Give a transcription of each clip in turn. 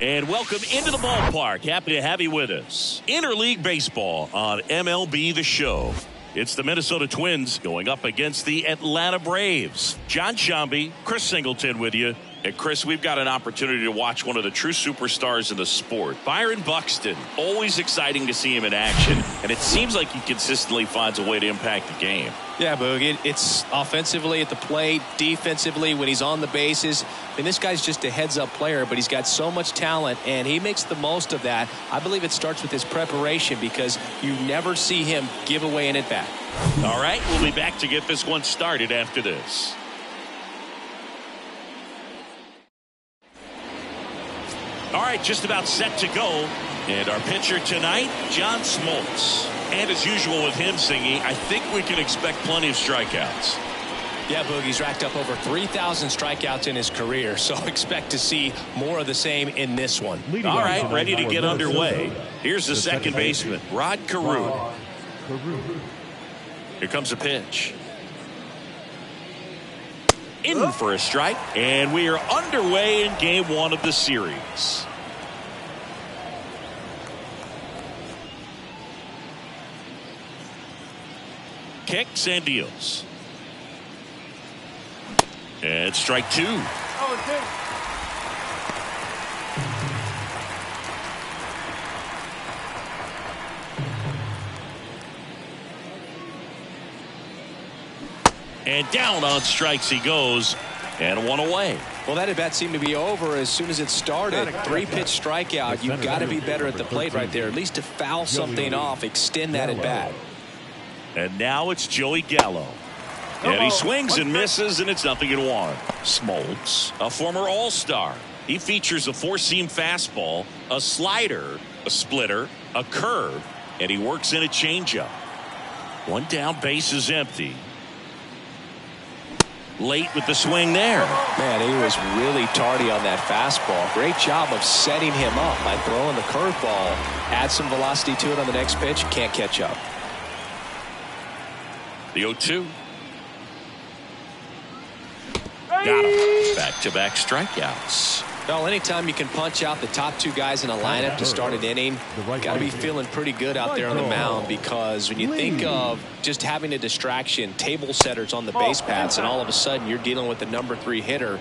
And welcome into the ballpark. Happy to have you with us. Interleague Baseball on MLB The Show. It's the Minnesota Twins going up against the Atlanta Braves. John Shambi, Chris Singleton with you. And Chris, we've got an opportunity to watch one of the true superstars in the sport. Byron Buxton, always exciting to see him in action. And it seems like he consistently finds a way to impact the game. Yeah, Boog, it's offensively at the plate, defensively when he's on the bases. And this guy's just a heads-up player, but he's got so much talent, and he makes the most of that. I believe it starts with his preparation because you never see him give away an at-bat. All right, we'll be back to get this one started after this. All right, just about set to go. And our pitcher tonight, John Smoltz. And as usual with him singing, I think we can expect plenty of strikeouts. Yeah, Boogie's racked up over 3,000 strikeouts in his career, so expect to see more of the same in this one. All right, ready to get underway. Here's the second baseman, Rod Carew. Here comes a pitch. In for a strike, and we are underway in game one of the series. Kicks and deals. And strike two. And down on strikes he goes, and one away. Well, that at-bat seemed to be over as soon as it started. 3-pitch strikeout. You've got to be better at the plate right there, at least to foul something off, extend that at-bat. And now it's Joey Gallo. And he swings and misses, and it's 0-1. Smoltz, a former All-Star. He features a four-seam fastball, a slider, a splitter, a curve, and he works in a changeup. One down, base is empty. Late with the swing there. Man, he was really tardy on that fastball. Great job of setting him up by throwing the curveball. Add some velocity to it on the next pitch. Can't catch up. The 0-2. Got him. Back-to-back strikeouts. Well, anytime you can punch out the top two guys in a lineup to start an inning, got to be feeling pretty good out there on the mound, because when you think of just having a distraction, table setters on the base paths, and all of a sudden you're dealing with the number 3 hitter,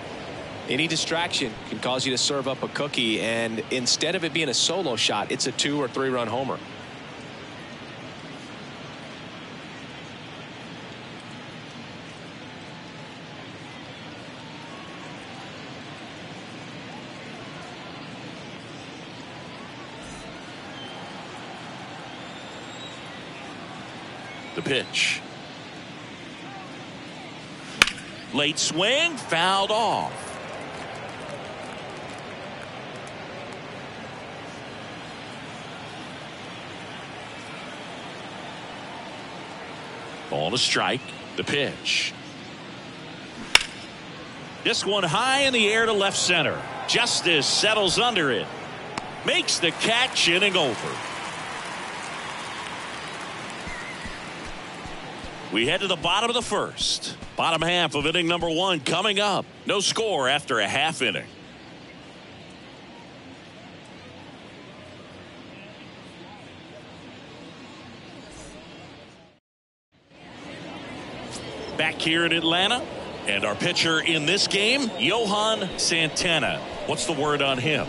any distraction can cause you to serve up a cookie, and instead of it being a solo shot, it's a 2 or 3 run homer. The pitch. Late swing, fouled off. Ball to strike. The pitch. This one high in the air to left center. Justice settles under it. Makes the catch, inning over. We head to the bottom of the first. Bottom half of inning number 1 coming up. No score after a half inning. Back here in Atlanta. And our pitcher in this game, Johan Santana. What's the word on him?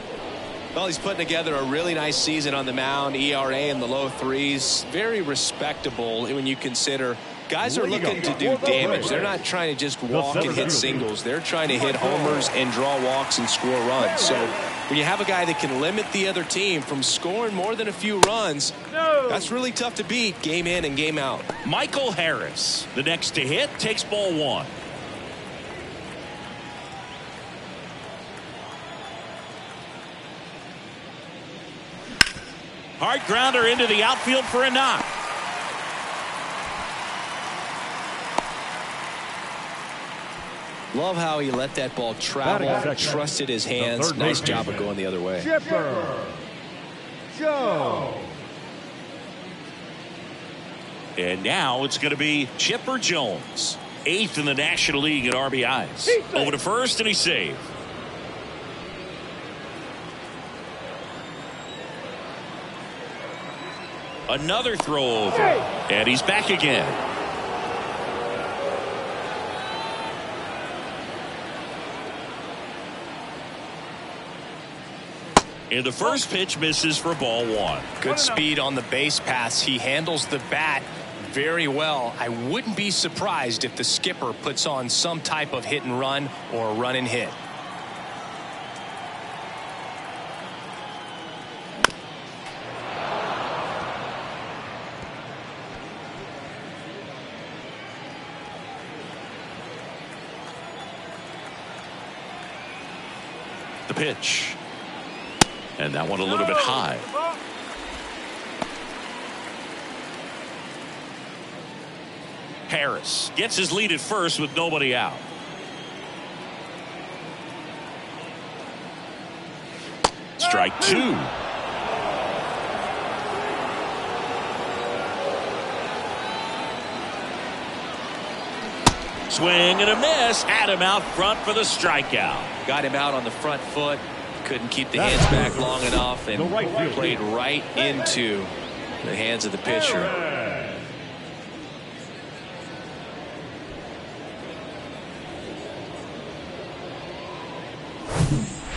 Well, he's putting together a really nice season on the mound. ERA in the low 3s. Very respectable when you consider guys are looking to do damage. They're not trying to just walk and hit singles. They're trying to hit homers and draw walks and score runs. So when you have a guy that can limit the other team from scoring more than a few runs, that's really tough to beat game in and game out. Michael Harris, the next to hit, takes ball 1. Hard grounder into the outfield for a knock. Love how he let that ball travel, trusted his hands. Nice job of going the other way. Chipper Jones. And now it's going to be Chipper Jones, 8th in the National League at RBIs. Over to first, and he's saved. Another throw over. And he's back again. And the first pitch misses for ball one. Good speed on the base pass. He handles the bat very well. I wouldn't be surprised if the skipper puts on some type of hit and run or run and hit. The pitch. And that one a little bit high. Harris gets his lead at first with nobody out. Strike two. Swing and a miss. Had him out front for the strikeout. Got him out on the front foot. Couldn't keep the hands back long enough and played right into the hands of the pitcher.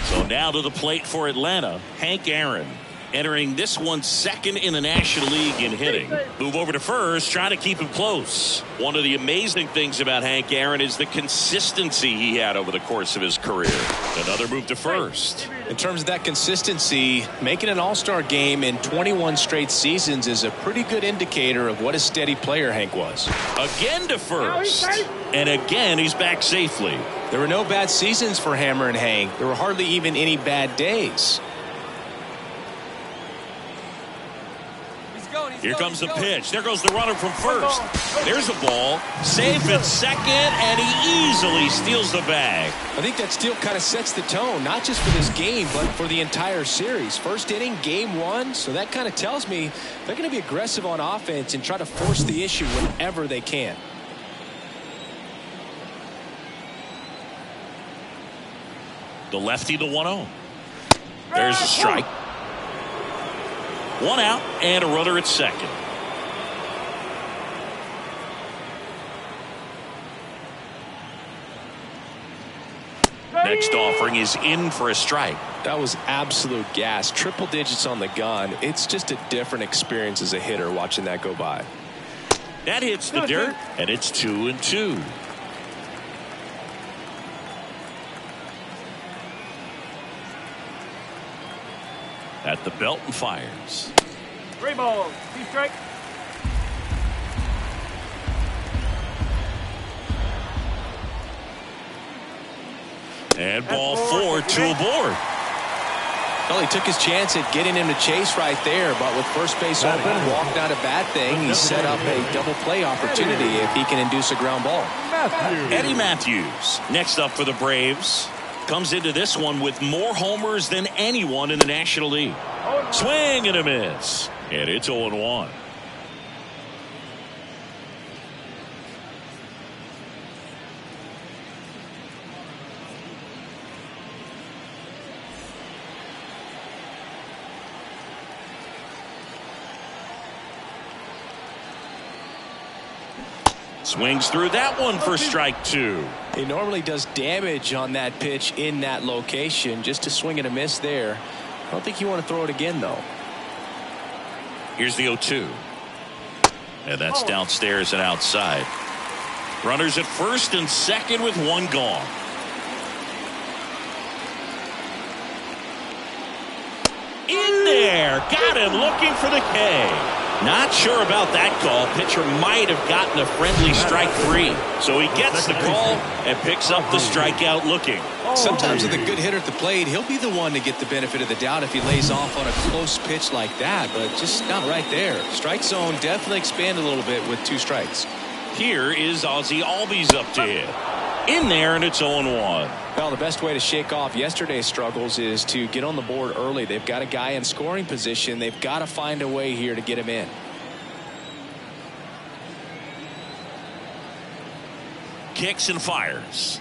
So now to the plate for Atlanta, Hank Aaron. Entering this one second in the National League in hitting. Move over to first, trying to keep him close. One of the amazing things about Hank Aaron is the consistency he had over the course of his career. Another move to first. In terms of that consistency, making an all-star game in 21 straight seasons is a pretty good indicator of what a steady player Hank was. Again to first. And again he's back safely. There were no bad seasons for Hammer and Hank. There were hardly even any bad days. Here comes the pitch. There goes the runner from first. There's a ball. Safe at second, and he easily steals the bag. I think that steal kind of sets the tone, not just for this game, but for the entire series. First inning, game one, so that kind of tells me they're going to be aggressive on offense and try to force the issue whenever they can. The lefty, the 1-0. There's a strike. One out and a runner at second. Next offering is in for a strike. That was absolute gas. Triple digits on the gun. It's just a different experience as a hitter watching that go by. That hits the dirt, and it's 2-2. At the belt and fires. 3 balls, 2 strikes. And ball 4, 2 aboard. Well, he took his chance at getting him to chase right there, but with first base open, walked out a bad thing. He set up a double play opportunity if he can induce a ground ball. Eddie Matthews, next up for the Braves, comes into this one with more homers than anyone in the National League. Swing and a miss. And it's 0-1. Swings through that one for strike 2. He normally does damage on that pitch in that location. Just to swing and a miss there. I don't think you want to throw it again, though. Here's the 0-2. And that's downstairs and outside. Runners at first and second with one gone. In there. Got him looking for the K. Not sure about that call. Pitcher might have gotten a friendly strike 3. So he gets the call and picks up the strikeout looking. Sometimes with a good hitter at the plate, he'll be the one to get the benefit of the doubt if he lays off on a close pitch like that, but just not right there. Strike zone definitely expanded a little bit with 2 strikes. Here is Ozzie Albies up to hit. In there, and it's 0-1. Well, the best way to shake off yesterday's struggles is to get on the board early. They've got a guy in scoring position. They've got to find a way here to get him in. Kicks and fires.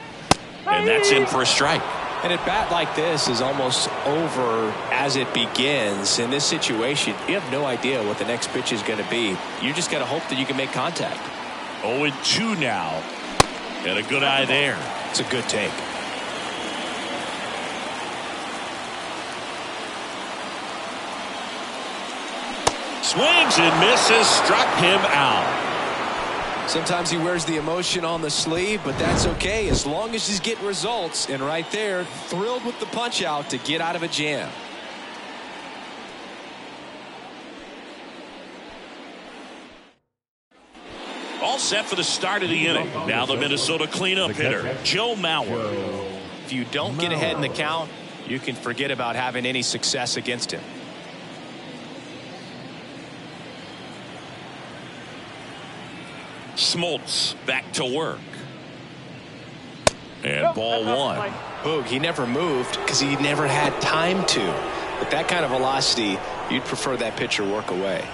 And that's in for a strike. And at bat like this is almost over as it begins. In this situation, you have no idea what the next pitch is going to be. You just got to hope that you can make contact. 0-2 now. And a good eye there. It's a good take. Swings and misses, struck him out. Sometimes he wears the emotion on the sleeve, but that's okay as long as he's getting results. And right there, thrilled with the punch out to get out of a jam. All set for the start of the inning. Now the Minnesota cleanup hitter, Joe Mauer. If you don't get ahead in the count, you can forget about having any success against him. Smoltz back to work. And ball one. Boog, he never moved because he never had time to. With that kind of velocity, you'd prefer that pitcher work away.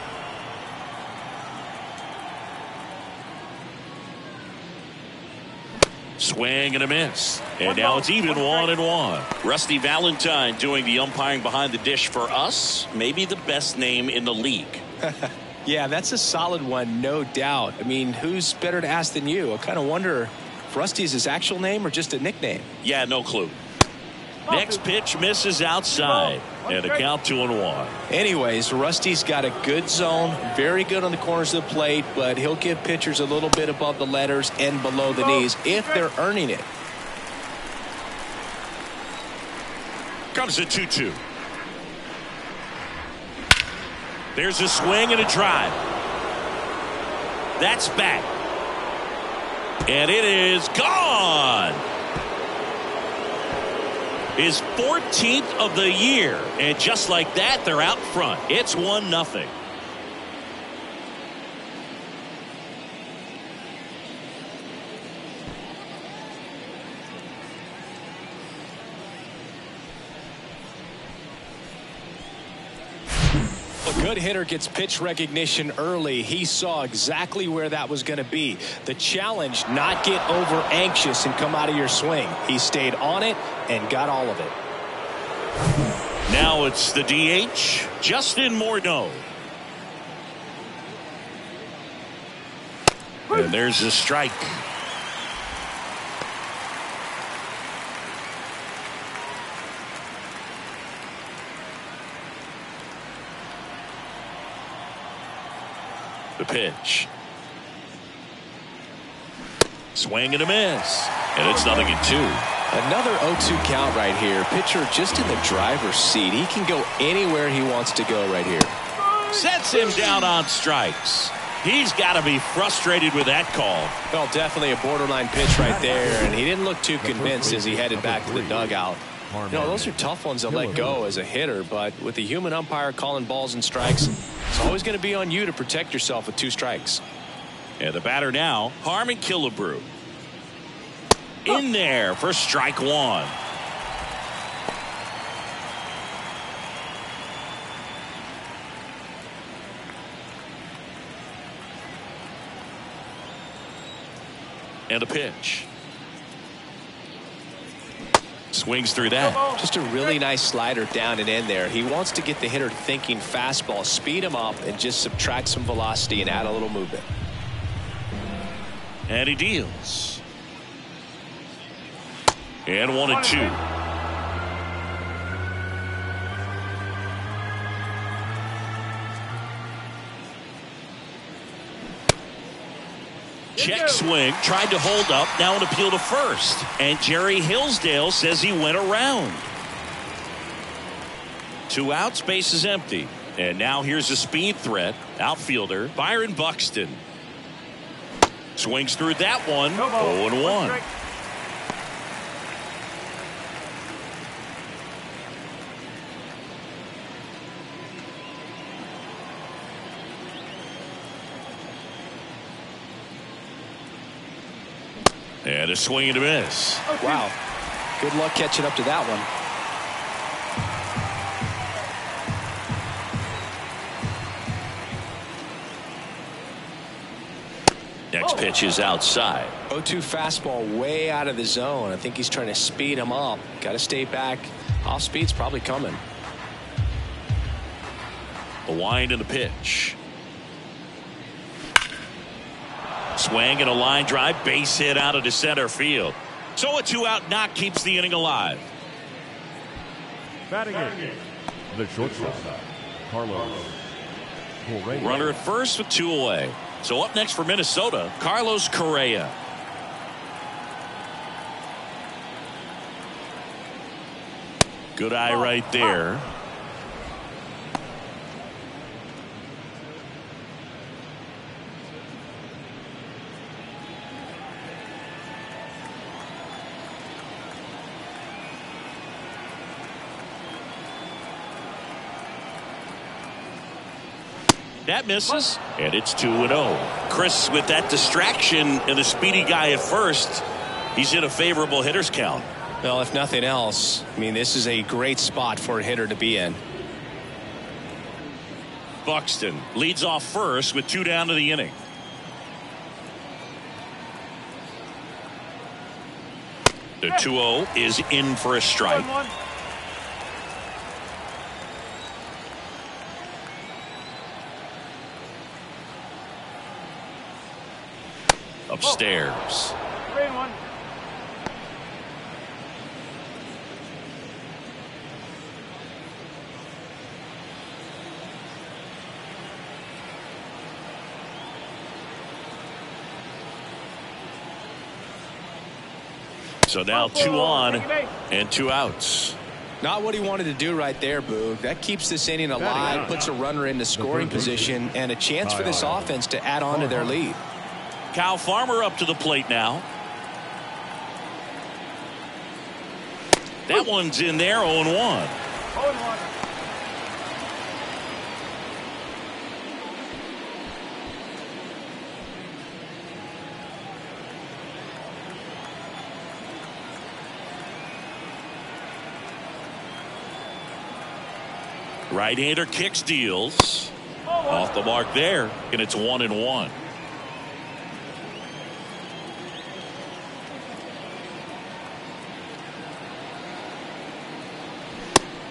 Swing and a miss. And now it's even 1-1. Rusty Valentine doing the umpiring behind the dish for us. Maybe the best name in the league. Yeah, that's a solid one, no doubt. I mean, who's better to ask than you? I kind of wonder if Rusty is his actual name or just a nickname. Yeah, no clue. Next pitch misses outside. And a count 2-1. Anyways, Rusty's got a good zone, very good on the corners of the plate, but he'll give pitchers a little bit above the letters and below the knees if they're earning it. Comes the 2-2. There's a swing and a drive. That's back. And it is gone. His 14th of the year. And just like that, they're out front. It's 1-0. A good hitter gets pitch recognition early. He saw exactly where that was going to be. The challenge, not get over anxious and come out of your swing. He stayed on it and got all of it. Now it's the DH, Justin Morneau. And there's a strike. The pitch. Swing and a miss. And it's 0-2. Another 0-2 count right here. Pitcher just in the driver's seat. He can go anywhere he wants to go right here. Sets him down on strikes. He's got to be frustrated with that call. Well, definitely a borderline pitch right there, and he didn't look too convinced as he headed back to the dugout. You know, those are tough ones to let go as a hitter, but with the human umpire calling balls and strikes, it's always going to be on you to protect yourself with 2 strikes. And the batter now, Harmon Killebrew. In there for strike 1. And a pitch. Swings through that. Just a really nice slider down and in there. He wants to get the hitter thinking fastball, speed him up, and just subtract some velocity and add a little movement. And he deals. And 1-2. Check swing, tried to hold up, now an appeal to first. And Jerry Hillsdale says he went around. 2 outs, base is empty. And now here's a speed threat. Outfielder Byron Buxton. Swings through that one. 0-1. And a swing and a miss. Wow. Good luck catching up to that one. Next pitch is outside. 0-2 fastball way out of the zone. I think he's trying to speed him up. Got to stay back. Off speed's probably coming. A wind in the pitch. Swing and a line drive, base hit out of the center field. So a 2-out knock keeps the inning alive. Batting in, the shortstop, Carlos Correa. Runner at first with 2 away. So up next for Minnesota, Carlos Correa. Good eye right there. That misses, and it's 2-0. Chris, with that distraction and the speedy guy at first, he's in a favorable hitter's count. Well, if nothing else, I mean, this is a great spot for a hitter to be in. Buxton leads off first with 2 down to the inning. The 2-0 is in for a strike. Upstairs. 3-1. So now 2 on and 2 outs. Not what he wanted to do right there, Boog. That keeps this inning alive, puts a runner into scoring position, and a chance for this offense to add on to their lead. Kyle Farmer up to the plate now. That one's in there, 0-1. 0-1. Right-hander kicks, deals. Off the mark there, and it's 1-1.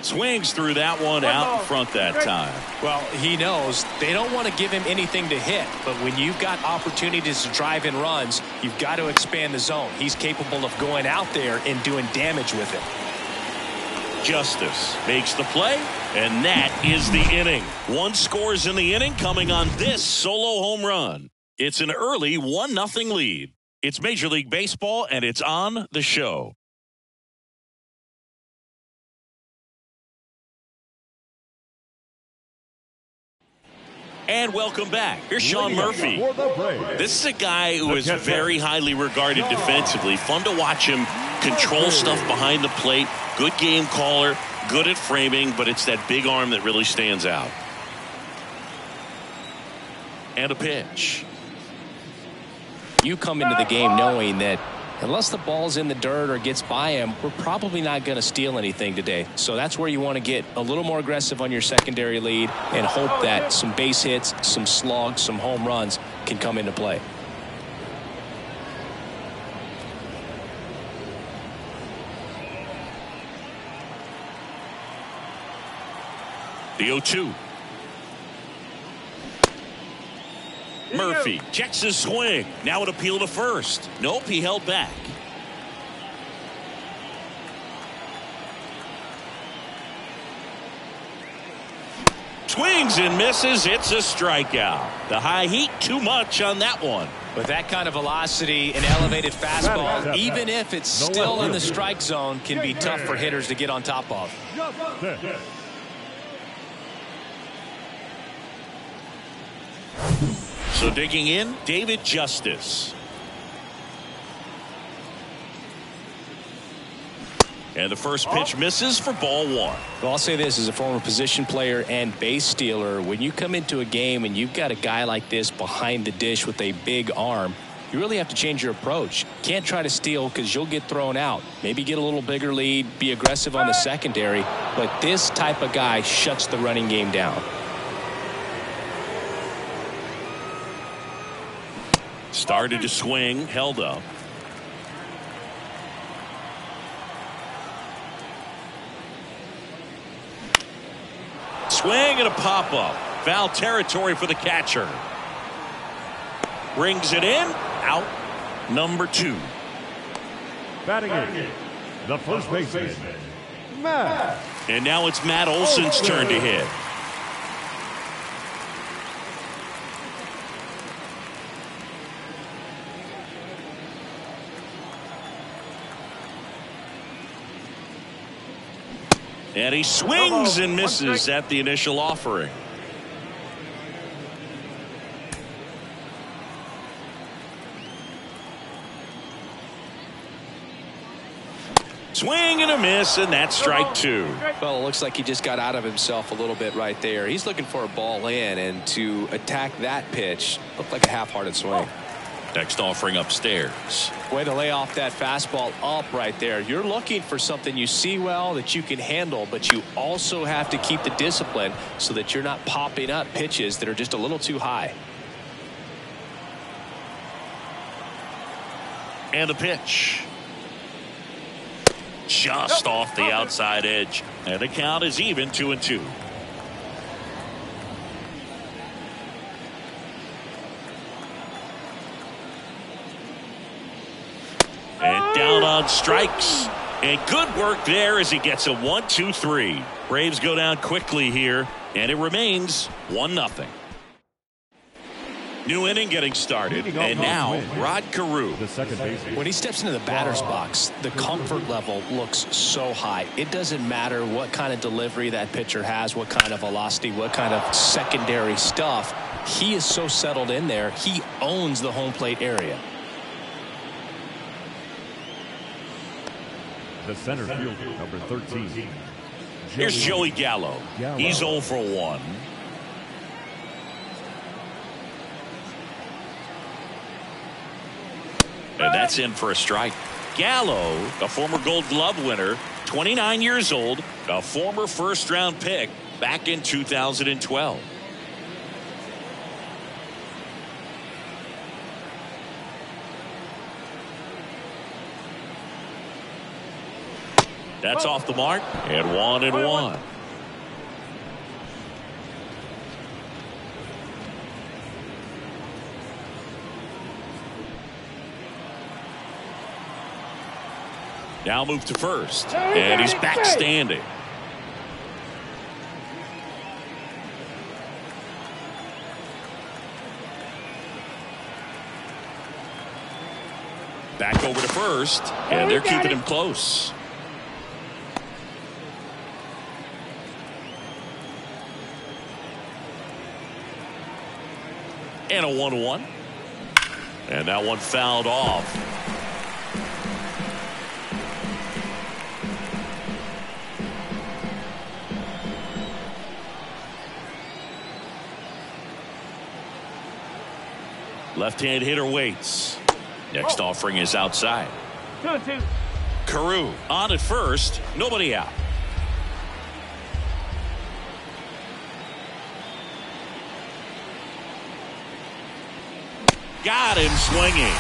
Swings through that one, out in front that time. Well, he knows they don't want to give him anything to hit, but when you've got opportunities to drive in runs, you've got to expand the zone. He's capable of going out there and doing damage with it. Justice makes the play, and that is the inning. 1 scores in the inning coming on this solo home run. It's an early 1-0 lead. It's Major League Baseball, and it's on the show. And welcome back. Here's Sean Murphy. This is a guy who is very highly regarded defensively. Fun to watch him control stuff behind the plate. Good game caller, good at framing, but it's that big arm that really stands out. And a pitch. You come into the game knowing that unless the ball's in the dirt or gets by him, we're probably not going to steal anything today. So that's where you want to get a little more aggressive on your secondary lead and hope that some base hits, some slugs, some home runs can come into play. The 0-2. Murphy checks his swing. Now an appeal to first. Nope, he held back. Swings and misses. It's a strikeout. The high heat, too much on that one. With that kind of velocity, an elevated fastball, even if it's still in the strike zone, can be tough for hitters to get on top of. So digging in, David Justice. And the first pitch misses for ball 1. Well, I'll say this as a former position player and base stealer. When you come into a game and you've got a guy like this behind the dish with a big arm, you really have to change your approach. Can't try to steal because you'll get thrown out. Maybe get a little bigger lead, be aggressive on the secondary. But this type of guy shuts the running game down. Started to swing, held up. Swing and a pop-up. Foul territory for the catcher. Brings it in. Out. Number 2. Batting in, the first baseman, Matt. And now it's Matt Olson's turn to hit. And he swings and misses at the initial offering. Swing and a miss, and that's strike 2. Well, it looks like he just got out of himself a little bit right there. He's looking for a ball in, and to attack that pitch looked like a half-hearted swing. Next offering upstairs. Way to lay off that fastball up right there. You're looking for something you see well that you can handle, but you also have to keep the discipline so that you're not popping up pitches that are just a little too high. And the pitch. Just off the outside edge. And the count is even 2-2. And down on strikes. And good work there as he gets a 1-2-3. Braves go down quickly here, and it remains 1-0. New inning getting started, and now Rod Carew. The second baseman. When he steps into the batter's box, the comfort level looks so high. It doesn't matter what kind of delivery that pitcher has, what kind of velocity, what kind of secondary stuff. He is so settled in there. He owns the home plate area. The center fielder, number 13. Here's Joey Gallo. He's 0 for 1. And that's in for a strike. Gallo, a former Gold Glove winner, 29 years old, a former first-round pick back in 2012. That's off the mark, and 1-1. Now move to first, and he's back standing. Back over to first, and they're keeping him close. And a 1-1. And that one fouled off. Left-hand hitter waits. Next offering is outside. 2-2. Carew on at first. Nobody out. Got him swinging.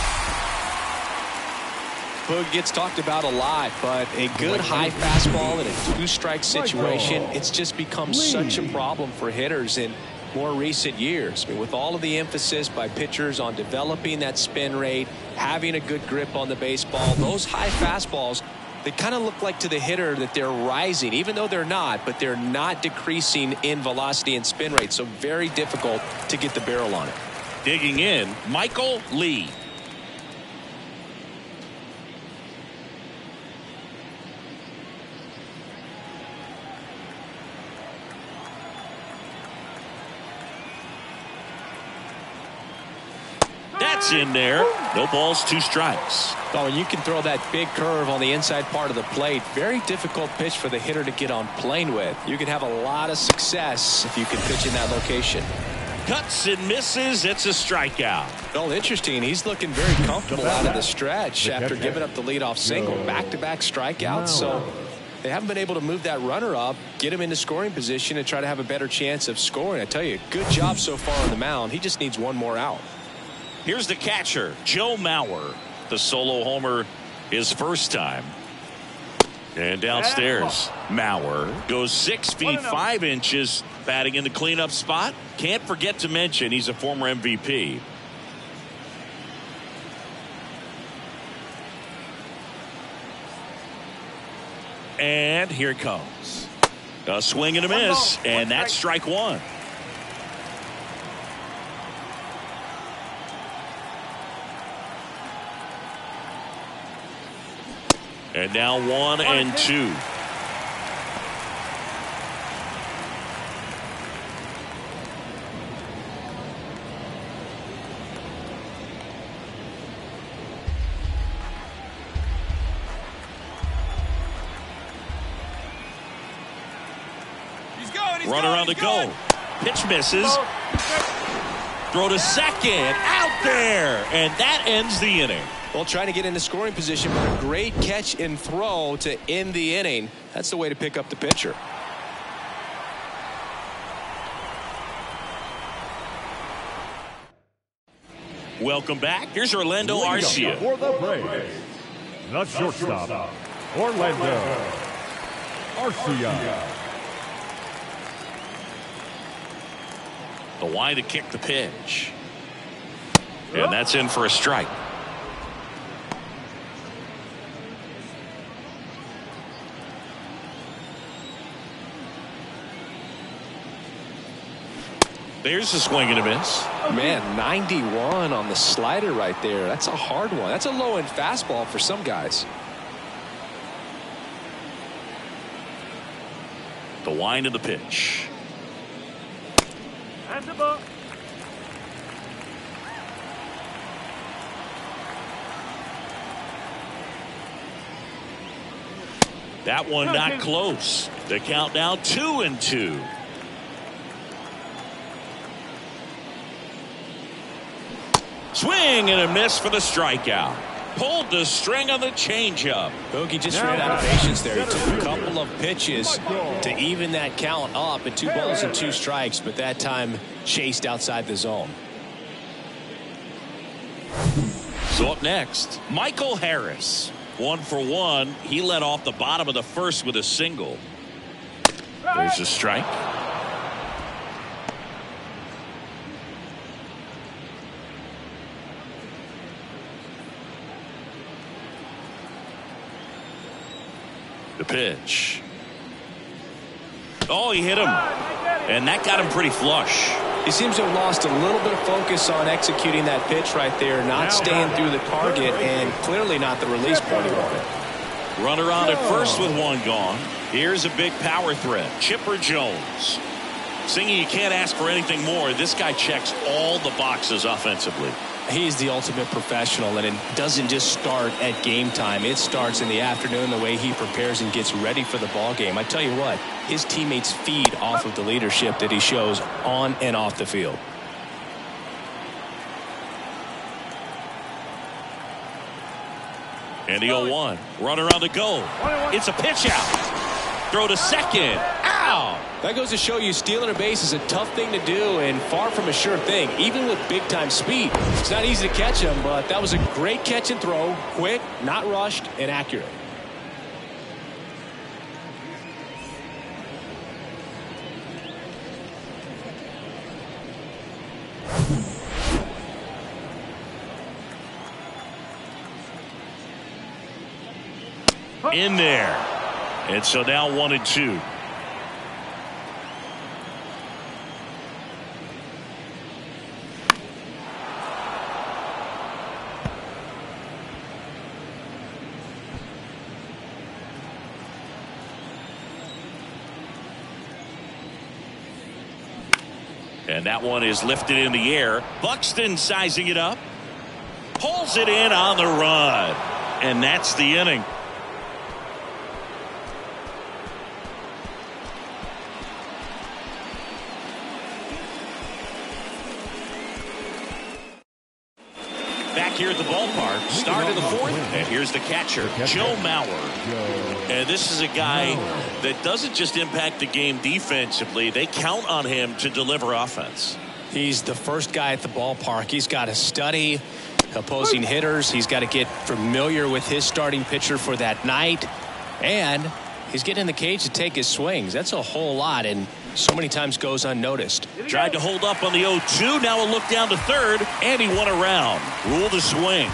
Boog gets talked about a lot, but a good high fastball in a 2-strike situation, it's just become such a problem for hitters in more recent years. I mean, with all of the emphasis by pitchers on developing that spin rate, having a good grip on the baseball, those high fastballs, they kind of look like to the hitter that they're rising, even though they're not, but they're not decreasing in velocity and spin rate. So very difficult to get the barrel on it. Digging in, Michael Lee. That's in there. No balls, 2 strikes. Oh, and you can throw that big curve on the inside part of the plate. Very difficult pitch for the hitter to get on plane with. You can have a lot of success if you can pitch in that location. Cuts and misses. It's a strikeout. Well, interesting. He's looking very comfortable out of the stretch after giving up the leadoff single. Back-to-back strikeouts. So they haven't been able to move that runner up, get him into scoring position, and try to have a better chance of scoring. I tell you, good job so far on the mound. He just needs one more out. Here's the catcher, Joe Mauer. The solo homer his first time. And downstairs, Mauer goes 6 feet 5 inches, batting in the cleanup spot. Can't forget to mention he's a former MVP. And here it comes. A swing and a miss, and that's strike one. And now 1-2. Runner on the go. Pitch misses. Throw to second. Out there. And that ends the inning. Well, trying to get into scoring position, but a great catch and throw to end the inning. That's the way to pick up the pitcher. Welcome back. Here's Orlando Arcia. For the Braves, the shortstop, Orlando Arcia. The wind to kick the pitch. And that's in for a strike. There's a swing and a miss. Man, 91 on the slider right there. That's a hard one. That's a low-end fastball for some guys. The wind of the pitch. That's the ball. That one not close. The count now 2-2. Swing and a miss for the strikeout. Pulled the string on the changeup. Bogey just ran out of patience there. He took a couple of pitches to even that count up at 2 balls and 2 strikes, but that time chased outside the zone. So up next, Michael Harris. 1 for 1. He led off the bottom of the first with a single. There's a strike. The pitch. Oh, he hit him. And that got him pretty flush. He seems to have lost a little bit of focus on executing that pitch right there, not staying through the target, and clearly not the release point he wanted. Runner on at first with 1 gone. Here's a big power threat. Chipper Jones. Singy, you can't ask for anything more. This guy checks all the boxes offensively. He's the ultimate professional, and it doesn't just start at game time. It starts in the afternoon, the way he prepares and gets ready for the ball game. I tell you what, his teammates feed off of the leadership that he shows on and off the field. And the 0-1. Runner on the go. It's a pitch out. Throw to second. Ow! That goes to show you stealing a base is a tough thing to do and far from a sure thing, even with big-time speed. It's not easy to catch him, but that was a great catch and throw. Quick, not rushed, and accurate. In there. And so now 1-2. And that one is lifted in the air. Buxton sizing it up. Pulls it in on the run. And that's the inning. Back here at the ballpark, start of the 4th, and here's the catcher, Joe Mauer. And this is a guy that doesn't just impact the game defensively, they count on him to deliver offense. He's the first guy at the ballpark. He's got to study opposing hitters. He's got to get familiar with his starting pitcher for that night. And he's getting in the cage to take his swings. That's a whole lot, and so many times goes unnoticed. Tried to hold up on the 0-2. Now a look down to third, and he won around. Ruled a swing.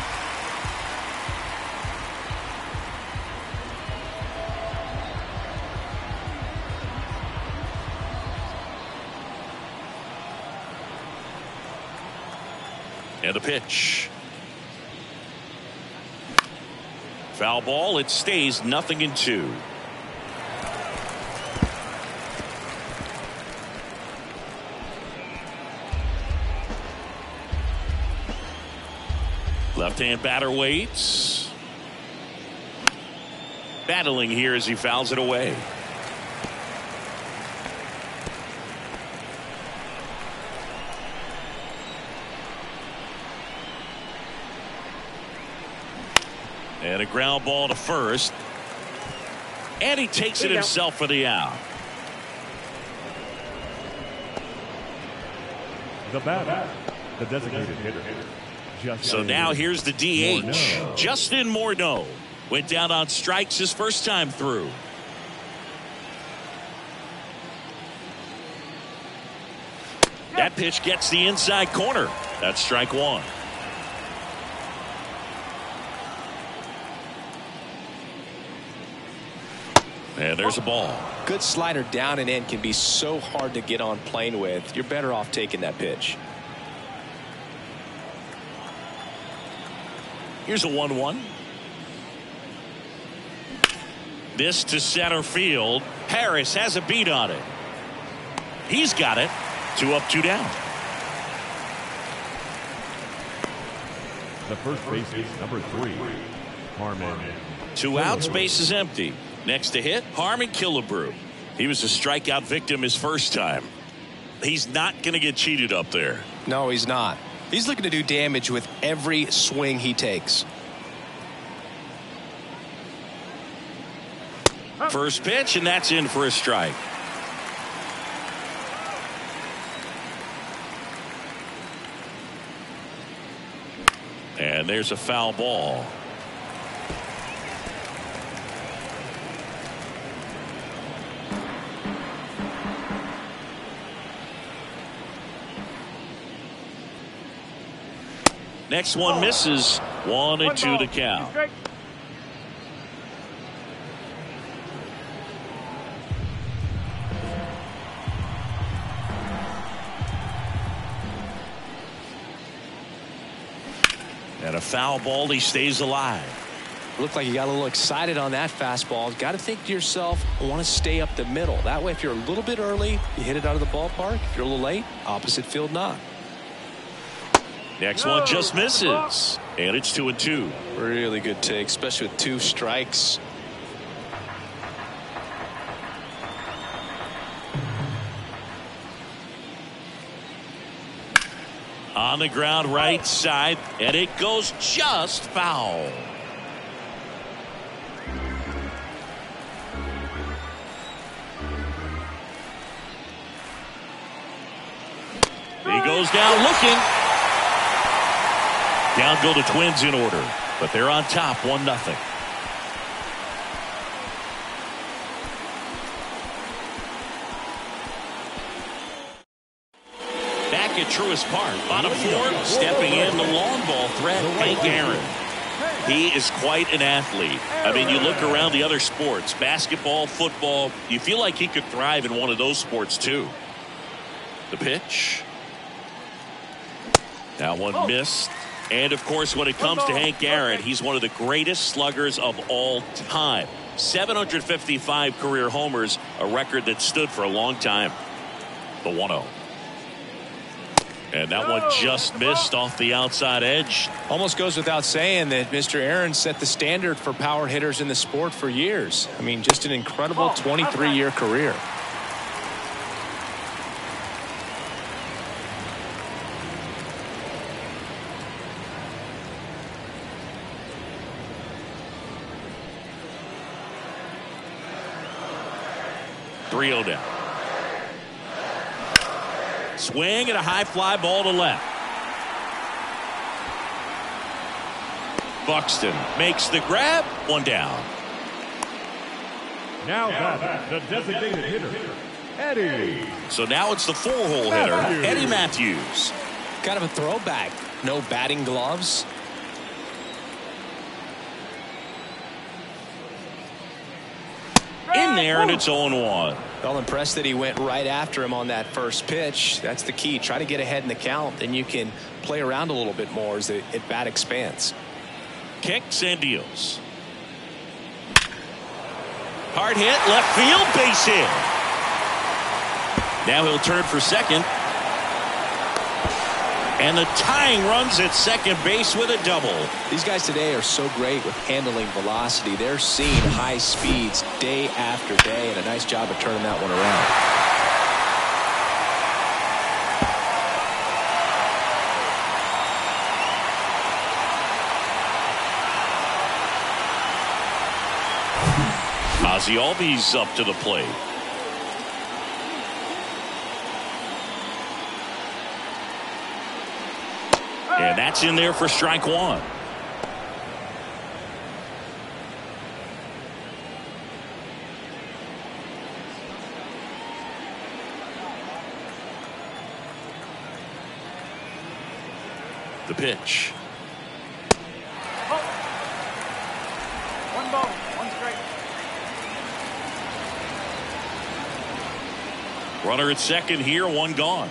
And the pitch. Foul ball. It stays 0-2. Left-hand batter waits. Battling here as he fouls it away. And a ground ball to first. And he takes it himself for the out. The batter, the designated hitter. So now here's the DH. Morneau. Justin Morneau went down on strikes his first time through. That pitch gets the inside corner. That's strike one. And there's a ball. Good slider down and in can be so hard to get on plane with. You're better off taking that pitch. Here's a 1-1. This to center field. Harris has a beat on it. He's got it. 2 up, 2 down. The first baseman, number 3, Harmon. 2 outs, base is empty. Next to hit, Harmon Killebrew. He was a strikeout victim his first time. He's not going to get cheated up there. No, he's not. He's looking to do damage with every swing he takes. First pitch, and that's in for a strike. And there's a foul ball. Next one misses. 1-2 to count. And a foul ball. He stays alive. Looked like you got a little excited on that fastball. Got to think to yourself, I want to stay up the middle. That way, if you're a little bit early, you hit it out of the ballpark. If you're a little late, opposite field knock. Next one just misses. And it's 2-2. Really good take, especially with 2 strikes. On the ground right side, and it goes just foul. He goes down looking. Down go the Twins in order, but they're on top 1-0. Back at Truist Park, bottom 4, stepping in the long ball threat, Hank Aaron. He is quite an athlete. I mean, you look around the other sports, basketball, football, you feel like he could thrive in one of those sports too. The pitch. That one missed. And, of course, when it comes to Hank Aaron, he's one of the greatest sluggers of all time. 755 career homers, a record that stood for a long time. The 1-0. And that one just missed off the outside edge. Almost goes without saying that Mr. Aaron set the standard for power hitters in the sport for years. I mean, just an incredible 23-year career. Swing and a high fly ball to left. Buxton makes the grab. One down. Now batting, the designated hitter, Eddie. So now it's the 4-hole hitter, Eddie Matthews. Kind of a throwback. No batting gloves. In there, and it's 0-1. Well, impressed that he went right after him on that first pitch. That's the key. Try to get ahead in the count, and you can play around a little bit more as the at-bat expands. Kicks and deals. Hard hit, left field, base hit. Now he'll turn for second. And the tying runs at second base with a double. These guys today are so great with handling velocity. They're seeing high speeds day after day, and a nice job of turning that one around. Ozzie Albies up to the plate. And that's in there for strike one. The pitch. One ball, one strike. Runner at second here, one gone.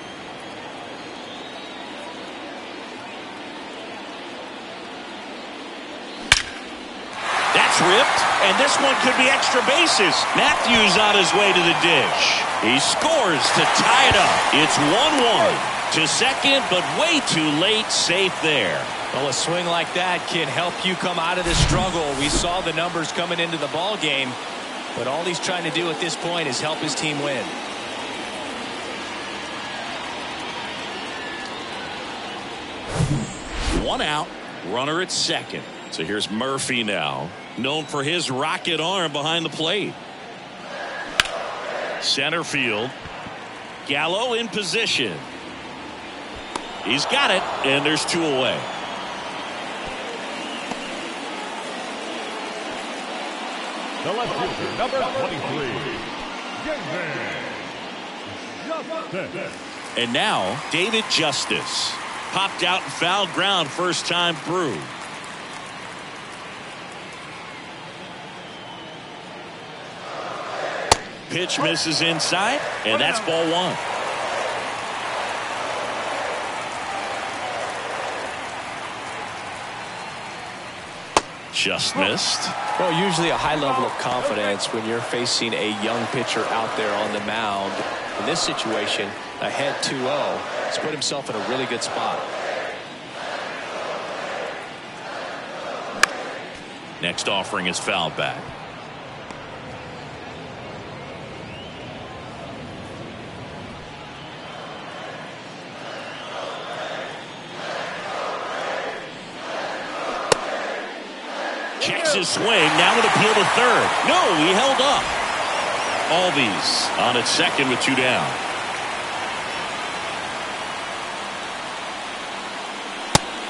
That's ripped, and this one could be extra bases. Matthews on his way to the dish. He scores to tie it up. It's 1-1 to second, but way too late, safe there. Well, a swing like that can help you come out of the struggle. We saw the numbers coming into the ball game, but all he's trying to do at this point is help his team win. One out, runner at second. So here's Murphy now, known for his rocket arm behind the plate. Center field. Gallo in position. He's got it, and there's two away. The left fielder, number 23, Justice. And now, David Justice. Popped out and fouled ground first time through. Pitch misses inside, and that's ball one. Just missed. Well, usually a high level of confidence when you're facing a young pitcher out there on the mound. In this situation, ahead 2-0, he's put himself in a really good spot. Next offering is fouled back. Checks his swing. Now an appeal to third. No, he held up. Albies on at second with two down.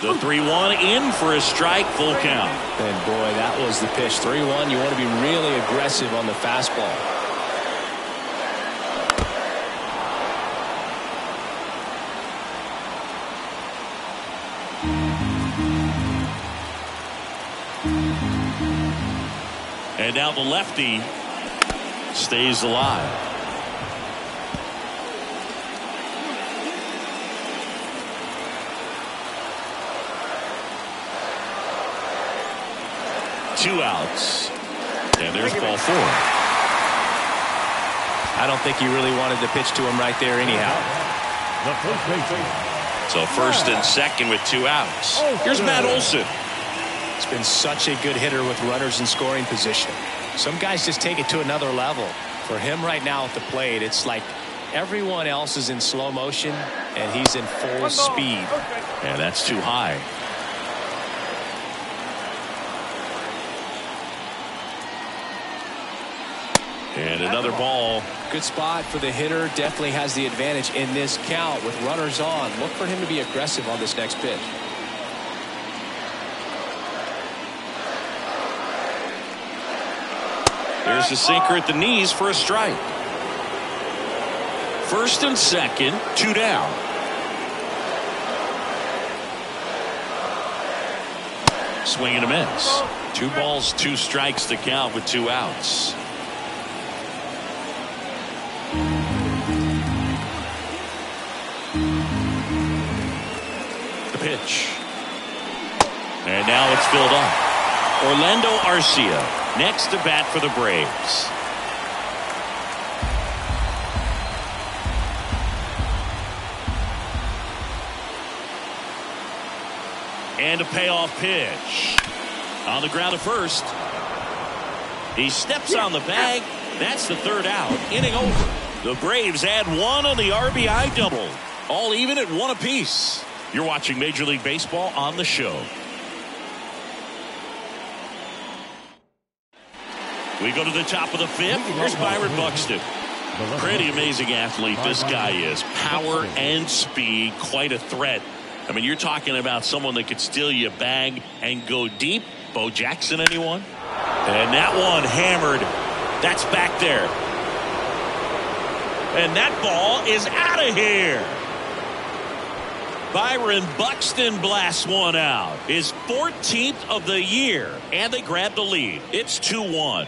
The 3-1 in for a strike, full count. And boy, that was the pitch. 3-1. You want to be really aggressive on the fastball. And now the lefty stays alive. Two outs. And there's ball four. I don't think he really wanted to pitch to him right there anyhow. The first baseman. So first and second with two outs. Here's Matt Olson. He's been such a good hitter with runners in scoring position. Some guys just take it to another level. For him right now at the plate, it's like everyone else is in slow motion and he's in full speed. And that's too high. And another ball. Good spot for the hitter. Definitely has the advantage in this count with runners on. Look for him to be aggressive on this next pitch. There's the sinker at the knees for a strike. First and second, 2 down. Swing and a miss. 2 balls, 2 strikes to count with 2 outs. The pitch. And now it's filled up. Orlando Arcia next to bat for the Braves. And a payoff pitch. On the ground at first. He steps on the bag. That's the 3rd out. Inning over. The Braves add 1 on the RBI double. All even at 1 apiece. You're watching Major League Baseball on the show. We go to the top of the 5th. Here's Byron Buxton. Pretty amazing athlete this guy is. Power and speed. Quite a threat. I mean, you're talking about someone that could steal you a bag and go deep. Bo Jackson, anyone? And that one hammered. That's back there. And that ball is out of here. Byron Buxton blasts one out. His 14th of the year. And they grab the lead. It's 2-1.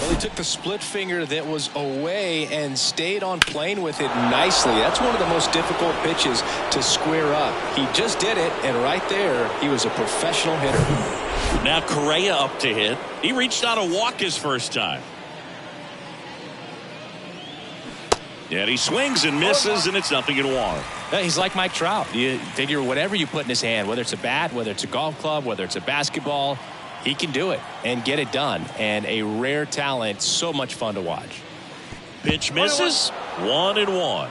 He took the split finger that was away and stayed on plane with it nicely. That's one of the most difficult pitches to square up. He just did it, and right there, he was a professional hitter. Now Correa up to hit. He reached out a walk his first time. And he swings and misses, and it's 0-1. He's like Mike Trout. You figure whatever you put in his hand, whether it's a bat, whether it's a golf club, whether it's a basketball, he can do it and get it done. And a rare talent, so much fun to watch. Pitch misses, 1-1.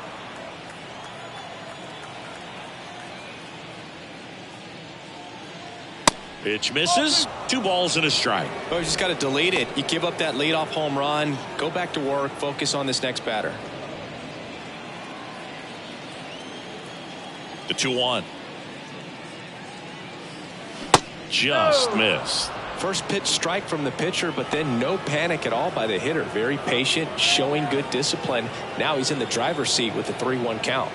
Pitch misses, 2 balls and a strike. Oh, you just got to delete it. You give up that leadoff home run, go back to work, focus on this next batter. The 2-1. Just missed. First pitch strike from the pitcher, but then no panic at all by the hitter. Very patient, showing good discipline. Now he's in the driver's seat with the 3-1 count.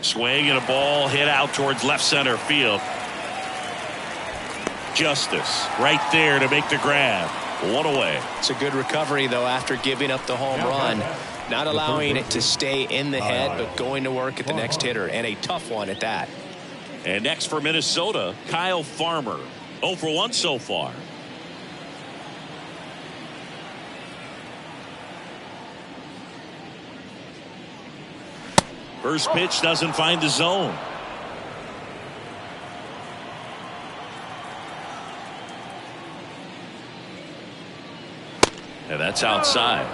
Swing and a ball hit out towards left center field. Justice right there to make the grab. 1 away. It's a good recovery, though, after giving up the home run. Not allowing it to stay in the head, but going to work at the next hitter, and a tough one at that. And next for Minnesota, Kyle Farmer. 0 for 1 so far. First pitch doesn't find the zone. And that's outside.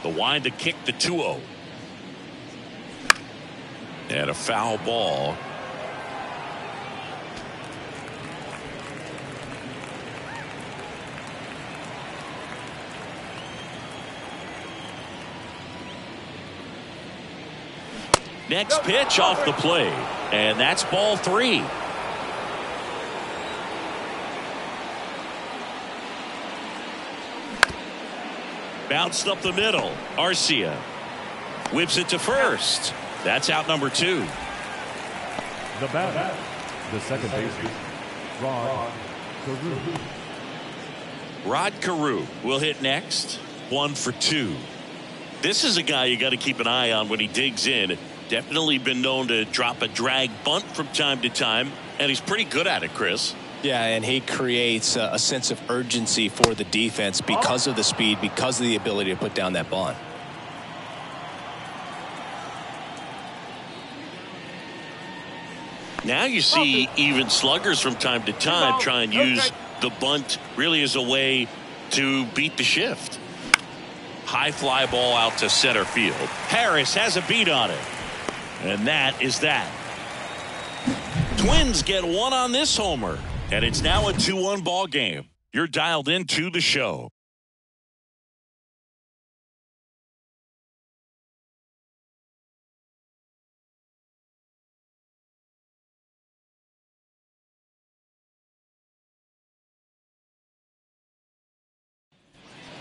The wind to kick the 2-0. And a foul ball. Next pitch off the plate. And that's ball 3. Bounced up the middle. Arcia whips it to first. That's out number 2. The batter, the second baseman, Rod Carew. Rod Carew will hit next. 1 for 2. This is a guy you got to keep an eye on when he digs in. Definitely been known to drop a drag bunt from time to time, and he's pretty good at it, Chris. Yeah, and he creates a sense of urgency for the defense because of the speed, because of the ability to put down that bunt. Now you see even sluggers from time to time try and use the bunt really as a way to beat the shift. High fly ball out to center field. Harris has a beat on it. And that is that. Twins get one on this homer. And it's now a 2-1 ball game. You're dialed into the show.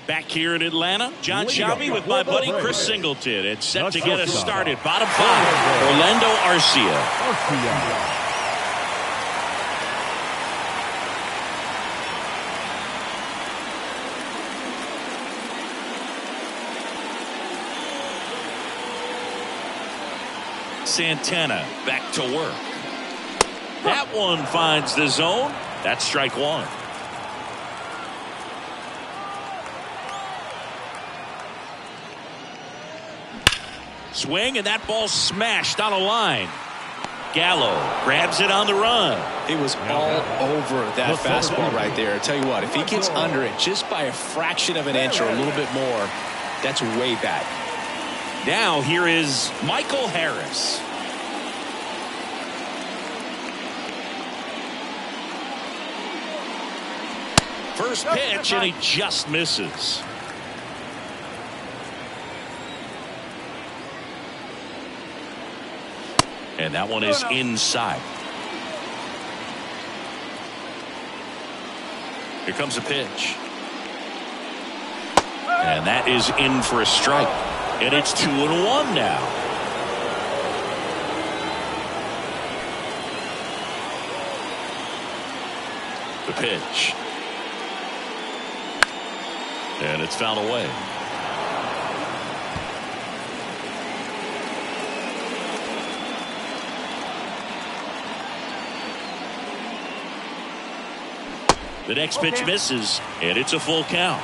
Back here in Atlanta, John Sciambi with my buddy Chris Singleton. It's set to get us started. Bottom 5, Orlando Arcia. Santana back to work. That one finds the zone. That's strike one. Swing, and that ball smashed on a line. Gallo grabs it on the run. It was all over that fastball right there. I tell you what, if he gets under it just by a fraction of an inch or a little bit more, that's way back. Now here is Michael Harris. First pitch, and he just misses. And that one is inside. Here comes a pitch. And that is in for a strike. And it's 2-1 now. The pitch. And it's fouled away. The next pitch misses, and it's a full count.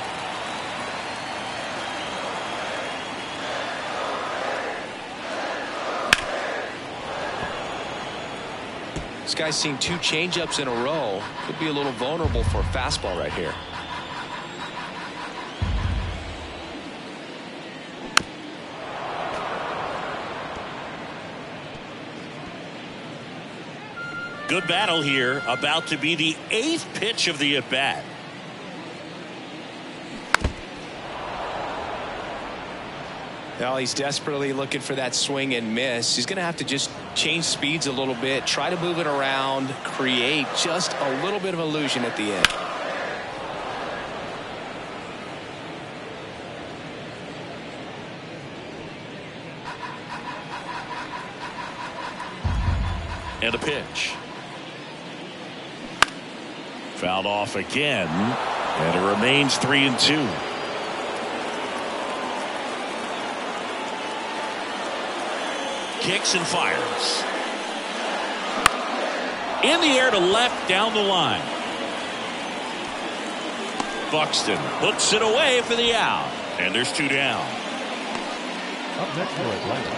This guy's seen 2 changeups in a row. Could be a little vulnerable for a fastball right here. Good battle here, about to be the 8th pitch of the at-bat. Well, he's desperately looking for that swing and miss. He's going to have to just change speeds a little bit, try to move it around, create just a little bit of illusion at the end. And a pitch. Fouled off again, and it remains 3-2. Kicks and fires. In the air to left, down the line. Buxton hooks it away for the out, and there's 2 down. Up next for Atlanta,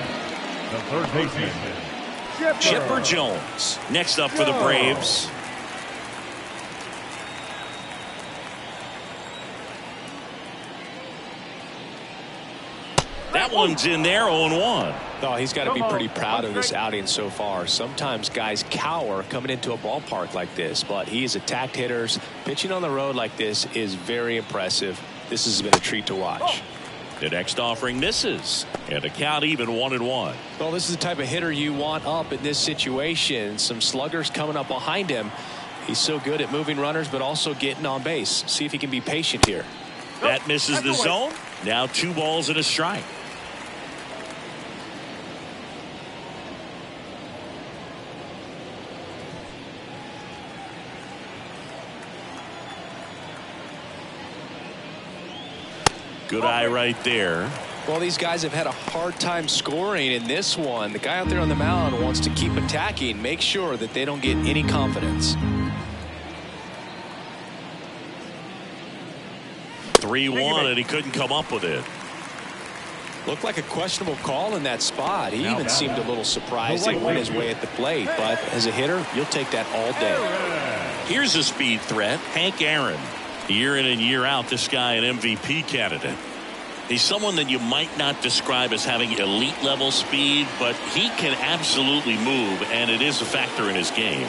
the third baseman, Chipper Jones next up for the Braves. That one's in there, 0-1. Oh, he's got to be pretty proud of this outing so far. Sometimes guys cower coming into a ballpark like this, but he has attacked hitters. Pitching on the road like this is very impressive. This has been a treat to watch. The next offering misses, and the count even 1-1. Well, this is the type of hitter you want up in this situation. Some sluggers coming up behind him. He's so good at moving runners, but also getting on base. See if he can be patient here. That misses the zone. Now 2 balls and a strike. Good eye right there. Well, these guys have had a hard time scoring in this one. The guy out there on the mound wants to keep attacking, make sure that they don't get any confidence. 3-1, and he couldn't come up with it. Looked like a questionable call in that spot. He even seemed a little surprised he went his way at the plate. But as a hitter, you'll take that all day. Here's a speed threat, Hank Aaron. Year in and year out, this guy an MVP candidate. He's someone that you might not describe as having elite level speed, but he can absolutely move, and it is a factor in his game.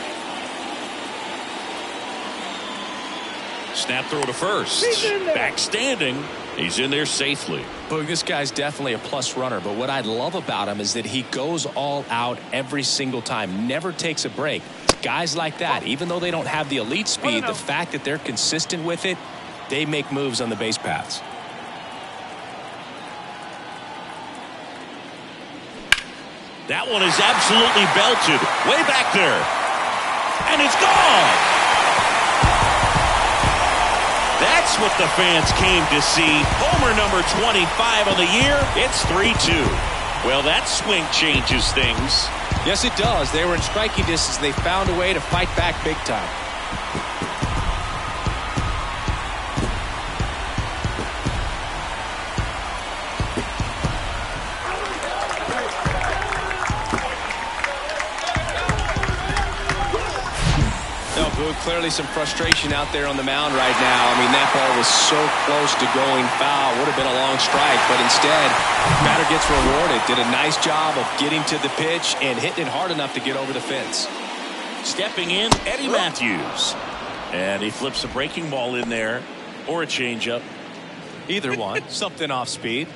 Snap throw to first. Back standing. He's in there safely. Boog, this guy's definitely a plus runner, but what I love about him is that he goes all out every single time, never takes a break. Guys like that, even though they don't have the elite speed, the fact that they're consistent with it, they make moves on the base paths. That one is absolutely belted. Way back there. And it's gone. That's what the fans came to see. Homer number 25 on the year. It's 3-2. Well, that swing changes things. Yes, it does. They were in striking distance. They found a way to fight back big time. Clearly some frustration out there on the mound right now. I mean, that ball was so close to going foul. Would have been a long strike, but instead, batter gets rewarded. Did a nice job of getting to the pitch and hitting it hard enough to get over the fence. Stepping in, Eddie Matthews. And he flips a breaking ball in there or a changeup. Either one. Something off speed.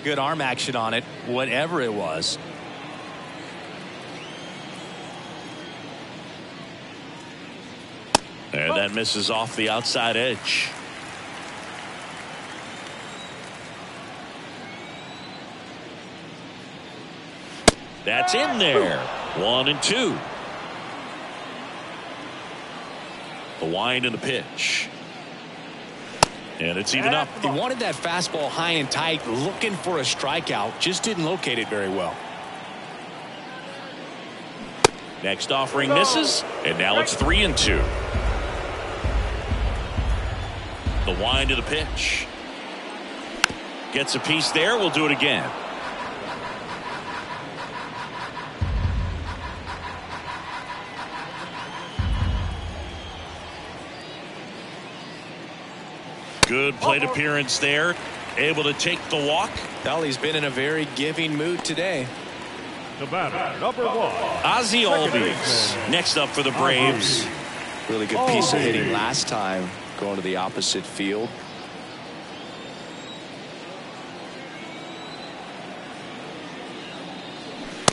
Good arm action on it, whatever it was. And that misses off the outside edge. That's in there. 1-2. The wind and the pitch. And it's even up. He wanted that fastball high and tight, looking for a strikeout. Just didn't locate it very well. Next offering misses. And now it's 3-2. The wind of the pitch. Gets a piece there. We'll do it again. Good plate appearance there. Able to take the walk. Well, he's been in a very giving mood today. The batter, number 1. Ozzie Albies. Next up for the Braves. Really good piece of hitting last time, going to the opposite field.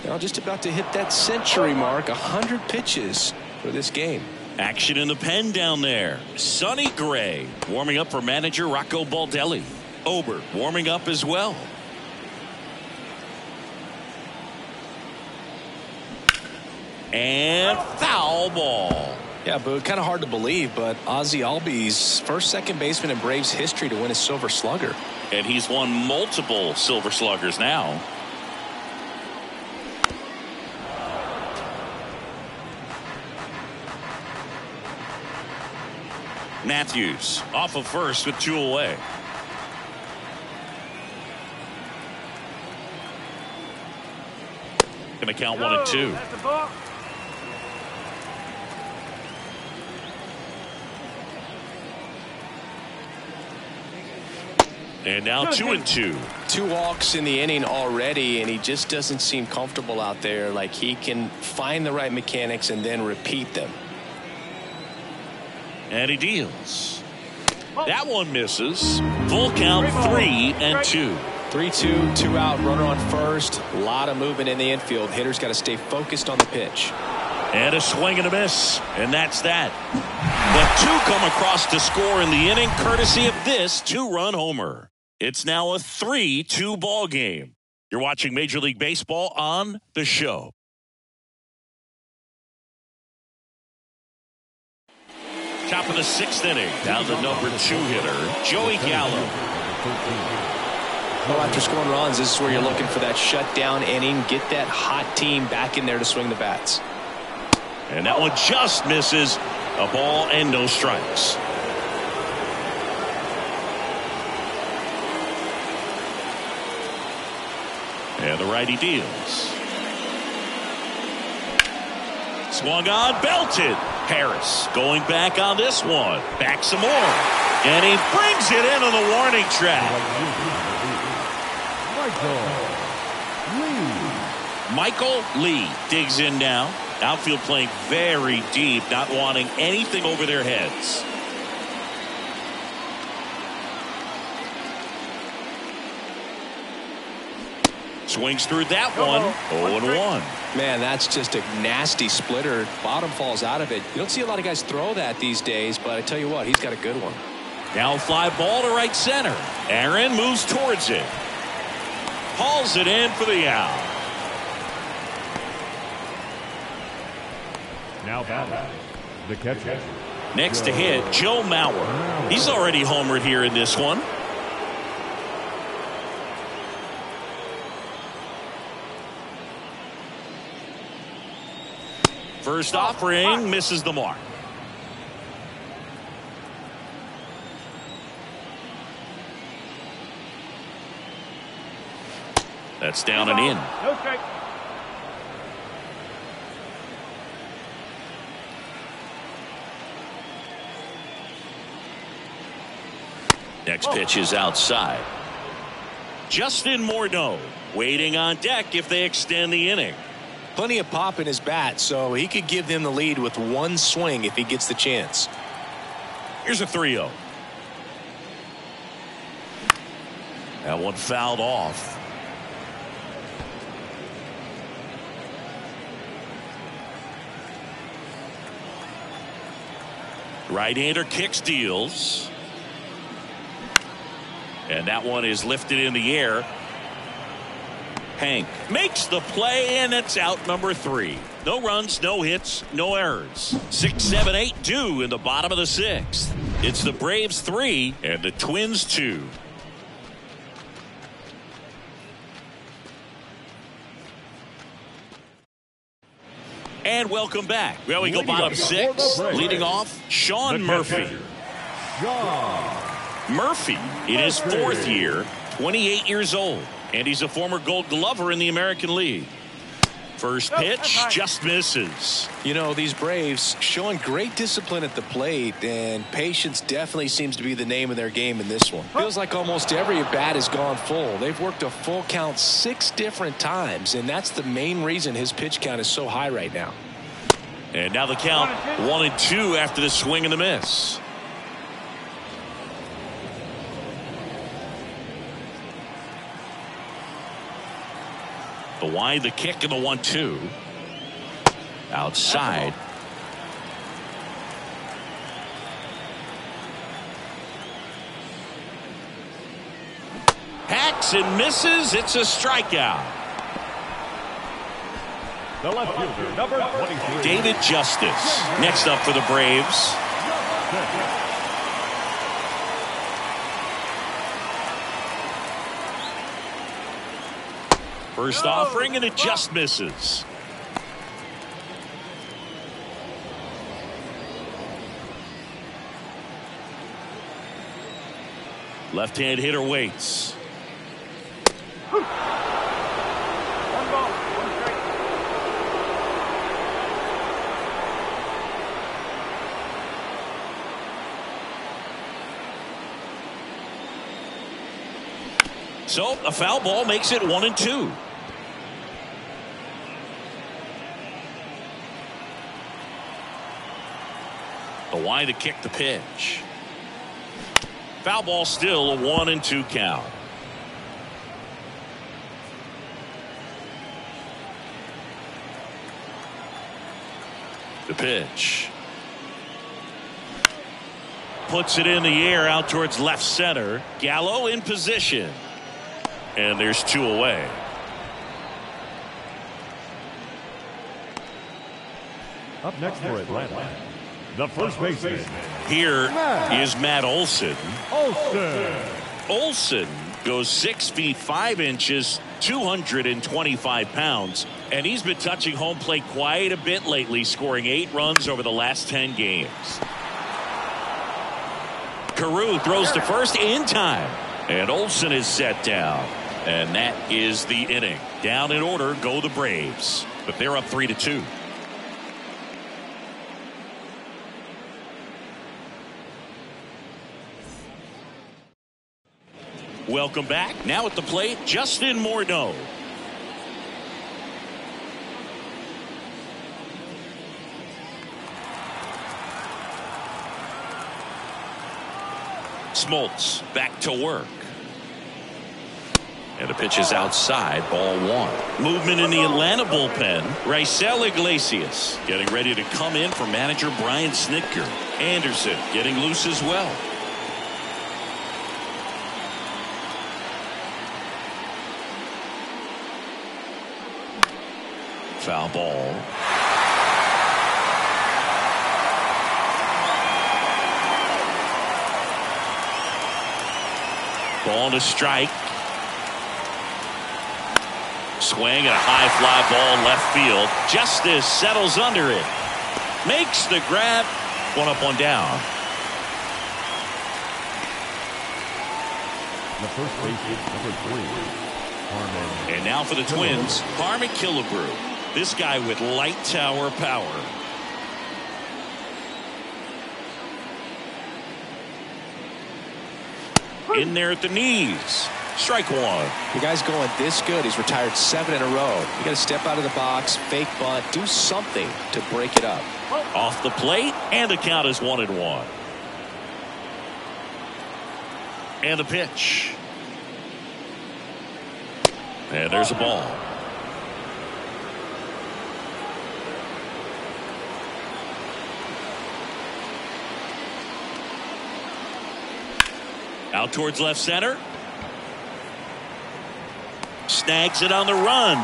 Now just about to hit that century mark. 100 pitches for this game. Action in the pen down there. Sonny Gray warming up for manager Rocco Baldelli. Ober warming up as well. And foul ball. Yeah, but kind of hard to believe, but Ozzie Albies, first second baseman in Braves history to win a Silver Slugger. And he's won multiple Silver Sluggers now. Matthews off of first with 2 away. Gonna count 1-2. And now 2-2. 2 walks in the inning already, and he just doesn't seem comfortable out there. Like he can find the right mechanics and then repeat them. And he deals. That one misses. Full count 3-2. 3-2, 2 out, runner on first. A lot of movement in the infield. Hitters got to stay focused on the pitch. And a swing and a miss. And that's that. But 2 come across to score in the inning, courtesy of this 2-run homer. It's now a 3-2 ball game. You're watching Major League Baseball on The Show. Top of the 6th inning. Down the number 2 hitter, Joey Gallo. Well, after scoring runs, this is where you're looking for that shutdown inning. Get that hot team back in there to swing the bats. And that one just misses. A ball and no strikes. The righty deals. Swung on, belted. Harris going back on this one. Back some more. And he brings it in on the warning track. Michael Lee digs in now. Outfield playing very deep, not wanting anything over their heads. Swings through that one. 0-1. Man, that's just a nasty splitter. Bottom falls out of it. You don't see a lot of guys throw that these days, but I tell you what, he's got a good one. Now fly ball to right center. Aaron moves towards it. Hauls it in for the out. Now batting, the catcher. Next to hit, Joe Mauer. He's already homered here in this one. First offering misses the mark. That's down and in. No strike. Next pitch is outside. Justin Morneau waiting on deck if they extend the inning. Plenty of pop in his bat, so he could give them the lead with one swing if he gets the chance. Here's a 3-0. That one fouled off. Right-hander kicks, deals. And that one is lifted in the air. Hank makes the play, and it's out number 3. No runs, no hits, no errors. 6, 7, 8 due in the bottom of the 6th. It's the Braves 3 and the Twins 2. And welcome back. Well, we go bottom 6. Leading off, Sean Murphy. Murphy in his 4th year, 28 years old. And he's a former Gold Glover in the American League. First pitch just misses. You know, these Braves showing great discipline at the plate, and patience definitely seems to be the name of their game in this one. Feels like almost every at-bat has gone full. They've worked a full count 6 different times, and that's the main reason his pitch count is so high right now. And now the count 1-2 after the swing and the miss. The wide, the kick, and the 1-2. Outside. Hacks and misses. It's a strikeout. The left fielder, number 23. David Justice next up for the Braves. First offering, and it just misses. Left-hand hitter waits. One ball, one strike. So a foul ball makes it 1-2. The wide to kick, the pitch. Foul ball, still a 1-2 count. The pitch. Puts it in the air out towards left center. Gallo in position. And there's 2 away. Up next for Atlanta, the first baseman. Here is Matt Olson. Olson goes 6 feet 5 inches, 225 pounds, and he's been touching home plate quite a bit lately, scoring 8 runs over the last 10 games. Carew throws to first in time, and Olson is set down. And that is the inning. Down in order go the Braves, but they're up 3-2. Welcome back. Now at the plate, Justin Morneau. Smoltz back to work. And the pitch is outside, ball 1. Movement in the Atlanta bullpen. Raisel Iglesias getting ready to come in for manager Brian Snitker. Anderson getting loose as well. Foul ball. Ball to strike. Swing and a high fly ball left field. Justice settles under it. Makes the grab. One up, one down. The first baseman, number 3, Harmon. And now for the Twins, Harmon Killebrew. This guy with light tower power. In there at the knees. Strike 1. The guy's going this good. He's retired 7 in a row. You got to step out of the box, fake bunt, do something to break it up. Off the plate, and the count is 1-1. And the pitch. And there's a ball. Out towards left center. Snags it on the run.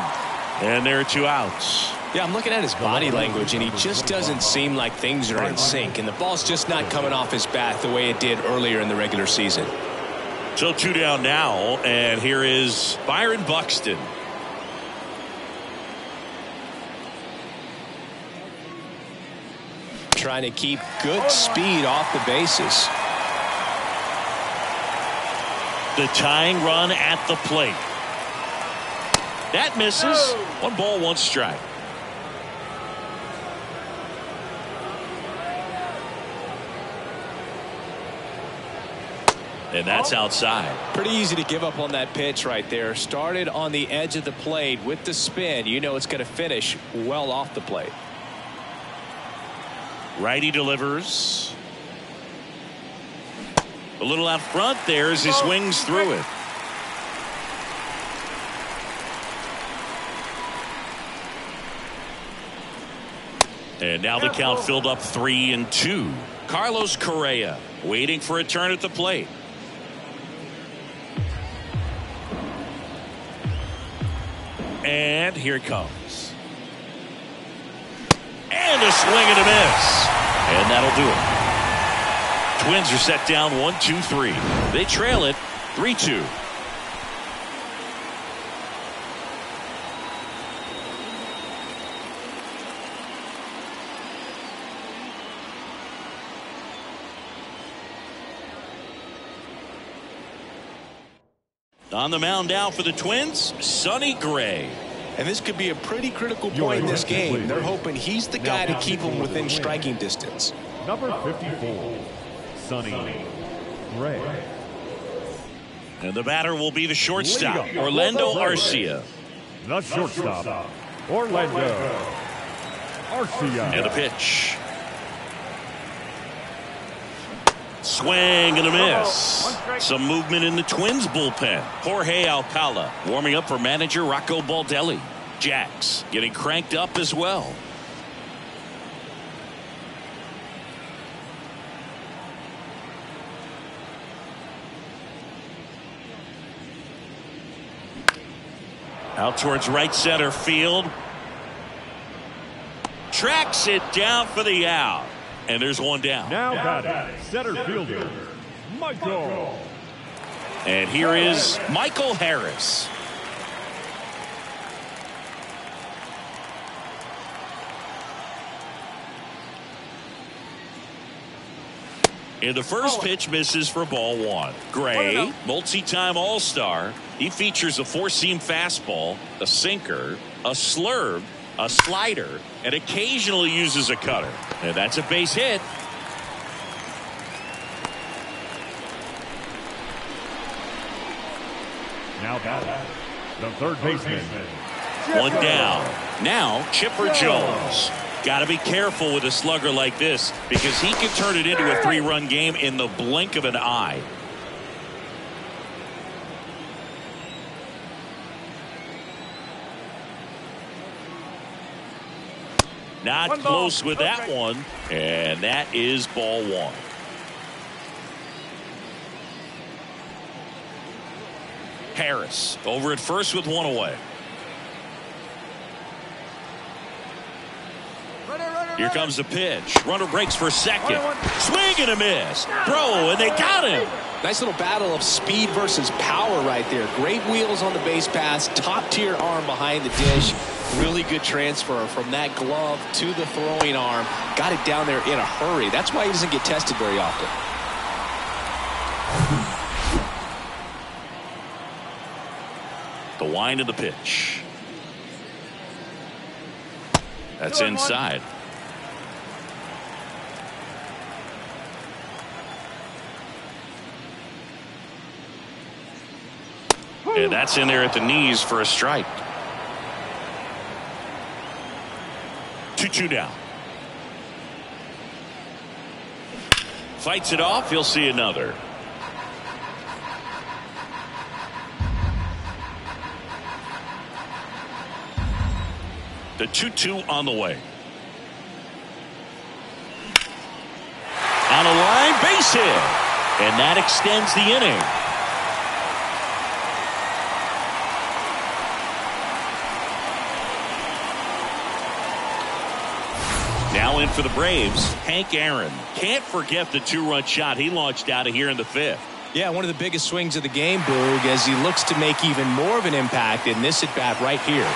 And there are 2 outs. Yeah, I'm looking at his body language, and he just doesn't seem like things are in sync. And the ball's just not coming off his bat the way it did earlier in the regular season. So 2 down now, and here is Byron Buxton. Trying to keep good speed off the bases. The tying run at the plate. That misses. 1 ball, 1 strike. And that's outside. Pretty easy to give up on that pitch right there. Started on the edge of the plate with the spin. You know it's going to finish well off the plate. Righty delivers. A little out front there as he swings through it. And now the count filled up 3-2. Carlos Correa waiting for a turn at the plate. And here it comes. And a swing and a miss. And that'll do it. Twins are set down 1-2-3. They trail it 3-2. On the mound now for the Twins, Sonny Gray. And this could be a pretty critical point in this game. They're hoping he's the guy to keep them within striking distance. Number 54, Sonny Gray. And the batter will be the shortstop, Orlando Arcia. The shortstop, Orlando Arcia. And a pitch. Swing and a miss. Some movement in the Twins bullpen. Jorge Alcala warming up for manager Rocco Baldelli. Jax getting cranked up as well. Out towards right center field. Tracks it down for the out. And there's 1 down. Now batting, center fielder, Michael. And here is Michael Harris. And the first pitch misses for ball one. Gray, multi-time All-Star. He features a four-seam fastball, a sinker, a slurve, a slider, and occasionally uses a cutter. And that's a base hit. Now batting, the third baseman. One down. Now Chipper Jones. Got to be careful with a slugger like this because he can turn it into a three-run game in the blink of an eye. Not close with that one, and that is ball one. Harris over at first with one away. Here comes the pitch. Runner breaks for second. Swing and a miss. Throw, and they got him. Nice little battle of speed versus power right there. Great wheels on the base pass. Top-tier arm behind the dish. Really good transfer from that glove to the throwing arm. Got it down there in a hurry. That's why he doesn't get tested very often. The wind of the pitch. That's inside. And that's in there at the knees for a strike. 2-2 down. Fights it off. He'll see another. The 2-2 on the way. On a line, base hit. And that extends the inning. Now in for the Braves, Hank Aaron. Can't forget the two-run shot he launched out of here in the fifth. Yeah, one of the biggest swings of the game, Boog, as he looks to make even more of an impact in this at-bat right here.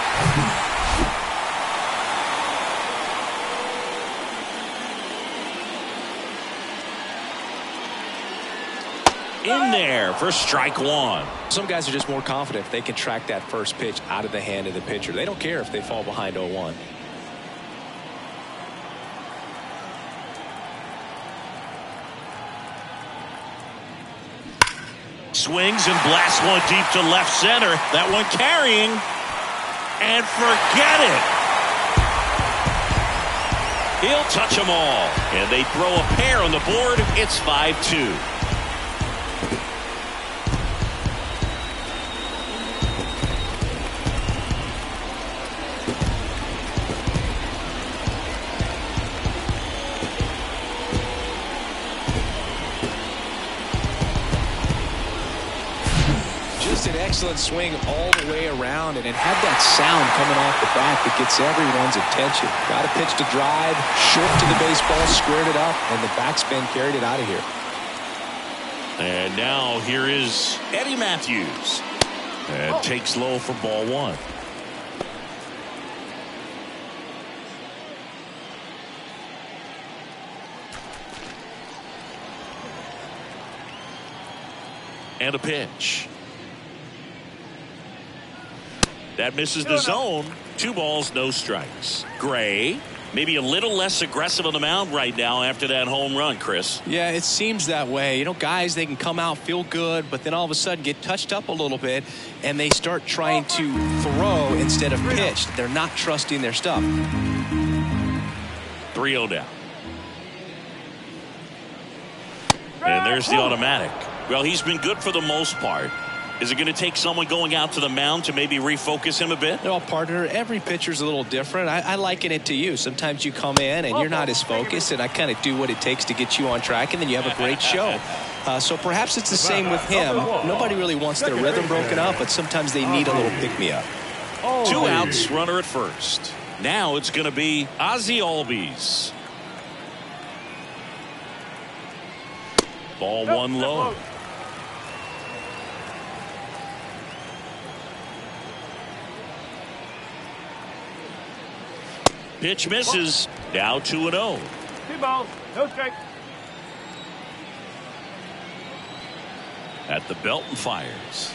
In there for strike one. Some guys are just more confident if they can track that first pitch out of the hand of the pitcher. They don't care if they fall behind 0-1. Swings and blasts one deep to left center. That one carrying. And forget it. He'll touch them all. And they throw a pair on the board. It's 5-2. Excellent swing all the way around, and it had that sound coming off the bat that gets everyone's attention. Got a pitch to drive, short to the baseball, squared it up, and the backspin carried it out of here. And now here is Eddie Matthews. And takes low for ball one. And a pitch. That misses the zone. 2 balls, no strikes. Gray, maybe a little less aggressive on the mound right now after that home run, Chris. Yeah, it seems that way. You know, guys, they can come out, feel good, but then all of a sudden get touched up a little bit, and they start trying to throw instead of pitch. They're not trusting their stuff. 3-0 down. And there's the automatic. Well, he's been good for the most part. Is it going to take someone going out to the mound to maybe refocus him a bit? Well, partner, every pitcher's a little different. I liken it to you. Sometimes you come in and you're not as focused, and I kind of do what it takes to get you on track, and then you have a great show. So perhaps it's the same with him. Nobody really wants their rhythm broken up, but sometimes they need a little pick-me-up. 2 outs, runner at first. Now it's going to be Ozzie Albies. Ball one low. Pitch misses. Now 2-0. 2 balls, no strikes. At the belt and fires.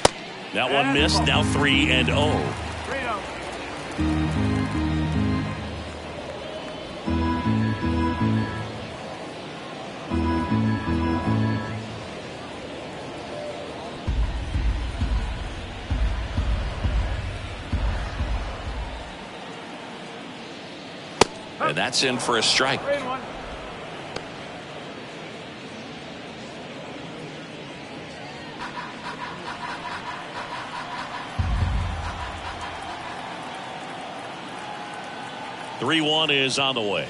That one missed. Now 3-0. 3-0. And that's in for a strike. 3-1. Three-1 is on the way.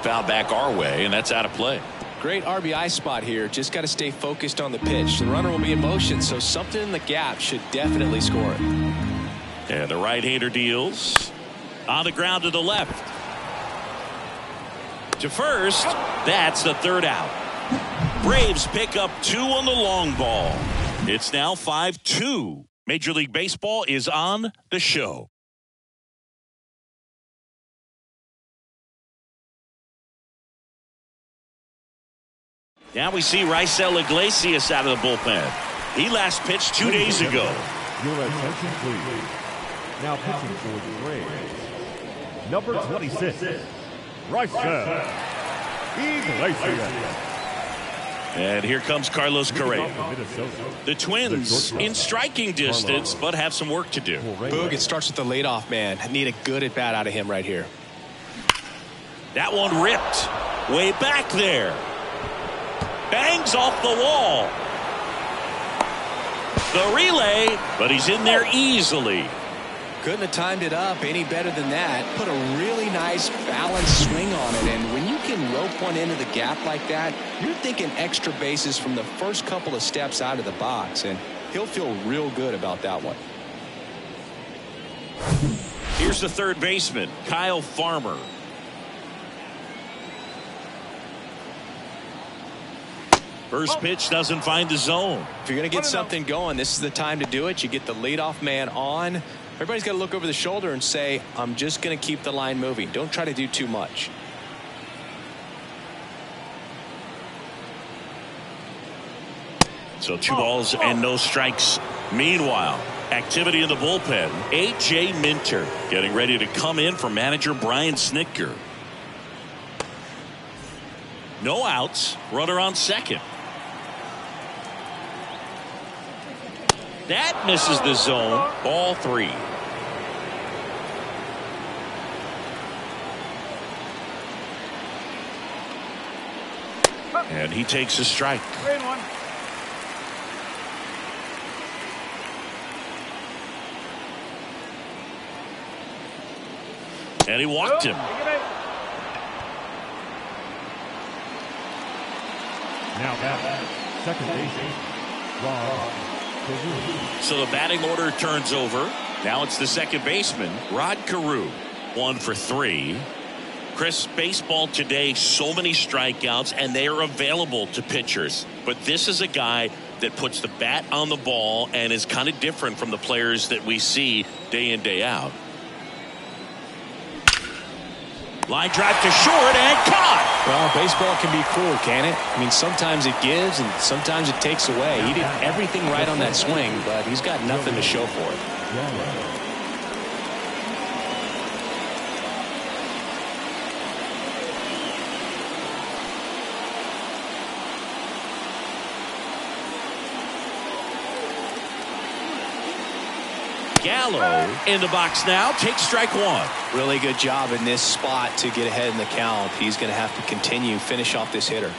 Foul back our way, and that's out of play. Great RBI spot here. Just got to stay focused on the pitch. The runner will be in motion, so something in the gap should definitely score it. And the right-hander deals. On the ground to the left. To first. That's the third out. Braves pick up 2 on the long ball. It's now 5-2. Major League Baseball is on the show. Now we see Raisel Iglesias out of the bullpen. He last pitched 2 days ago. Your attention, please. Now pitching for the Braves, number 26, Raisel Iglesias. And here comes Carlos Correa. The Twins in striking distance, but have some work to do. Boog, it starts with the leadoff man. I need a good at bat out of him right here. That one ripped way back there. Bangs off the wall. The relay, but he's in there easily. Couldn't have timed it up any better than that. Put a really nice balanced swing on it, and when you can rope one into the gap like that, you're thinking extra bases from the first couple of steps out of the box, and he'll feel real good about that one. Here's the third baseman, Kyle Farmer. First pitch doesn't find the zone. If you're going to get something going, this is the time to do it. You get the leadoff man on. Everybody's got to look over the shoulder and say, I'm just going to keep the line moving. Don't try to do too much. So 2 balls and no strikes. Meanwhile, activity in the bullpen. A.J. Minter getting ready to come in for manager Brian Snitker. No outs. Runner on second. That misses the zone. Ball 3. And he takes a strike. 3-1. And he walked him. Now back, second baseman, Rod Carew. So the batting order turns over. Now it's the second baseman, Rod Carew. 1 for 3. Chris, baseball today, so many strikeouts, and they are available to pitchers. But this is a guy that puts the bat on the ball and is kind of different from the players that we see day in, day out. Line drive to short and caught. Well, baseball can be cruel, can it? I mean, sometimes it gives and sometimes it takes away. He did everything right on that swing, but he's got nothing to show for it. Gallo in the box now. Takes strike 1. Really good job in this spot to get ahead in the count. He's going to have to continue, finish off this hitter.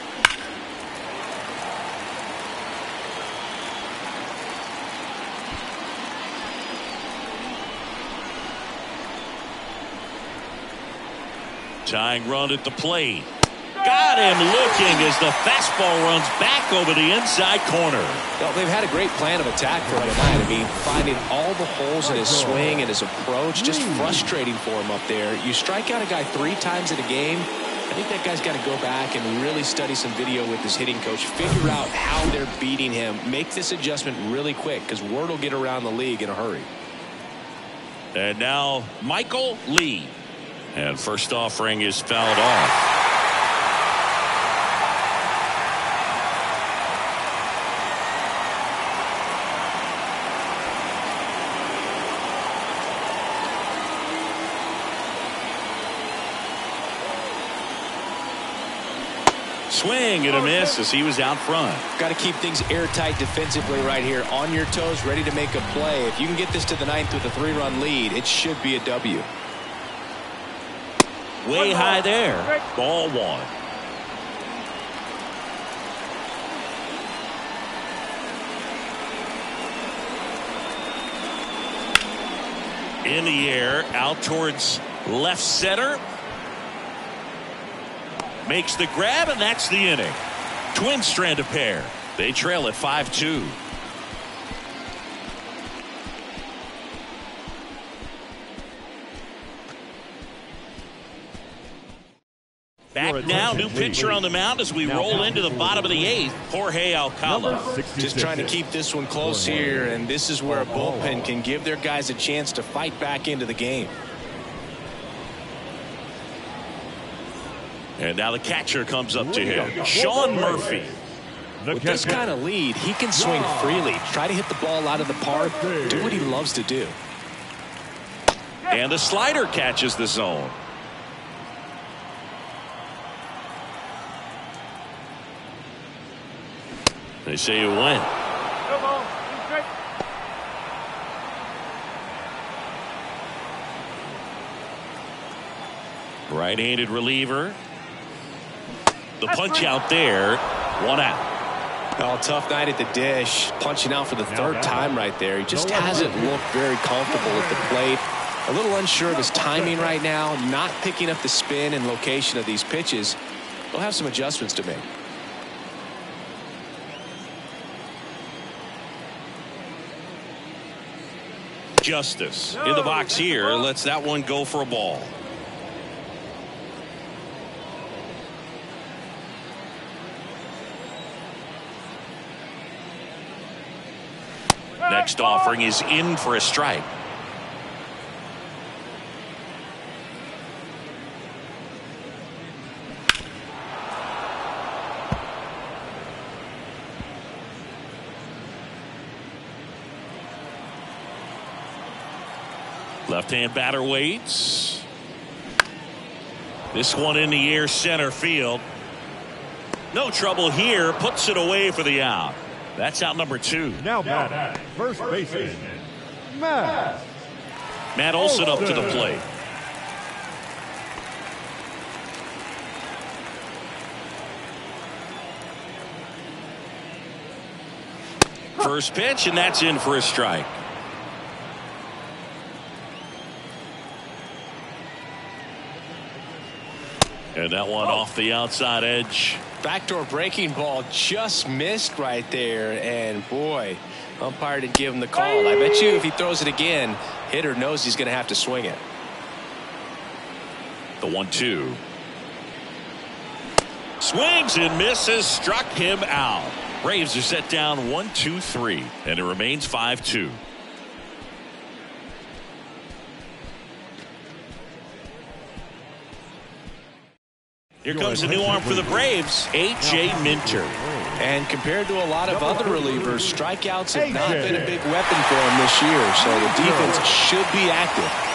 Tying run at the plate. Got him looking as the fastball runs back over the inside corner. Well, they've had a great plan of attack for him tonight. I mean, finding all the holes in his swing and his approach, just frustrating for him up there. You strike out a guy 3 times in a game, I think that guy's got to go back and really study some video with his hitting coach, figure out how they're beating him, make this adjustment really quick because word will get around the league in a hurry. And now Michael Lee. And first offering is fouled off. Swing and a miss as he was out front. Got to keep things airtight defensively right here. On your toes, ready to make a play. If you can get this to the ninth with a 3-run lead, it should be a W. Way high there. Ball 1. In the air, out towards left center. Makes the grab, and that's the inning. Twins strand a pair. They trail at 5-2. Back now, new pitcher on the mound as we roll into the bottom of the 8th, Jorge Alcala. Just trying to keep this one close here, and this is where a bullpen can give their guys a chance to fight back into the game. And now the catcher comes up to him, Sean Murphy. With this kind of lead, he can swing freely, try to hit the ball out of the park, do what he loves to do. And the slider catches the zone. They say you win. Right-handed reliever. The punch out there. 1 out. Oh, tough night at the dish. Punching out for the 3rd time right there. He just hasn't looked very comfortable at the plate. A little unsure of his timing right now. Not picking up the spin and location of these pitches. He'll have some adjustments to make. Justice in the box here. Lets that one go for a ball. Next offering is in for a strike. Left-hand batter waits. This one in the air, center field. No trouble here. Puts it away for the out. That's out number 2. Now batting, first baseman, Matt Olson up to the plate. First pitch, and that's in for a strike. And that one off the outside edge. Backdoor breaking ball just missed right there, and boy, umpire didn't give him the call. I bet you if he throws it again, hitter knows he's going to have to swing it. The 1-2. Swings and misses, struck him out. Braves are set down 1-2-3, and it remains 5-2. Here comes a new arm for the Braves, A.J. Minter. And compared to a lot of other relievers, strikeouts have not been a big weapon for him this year, so the defense should be active.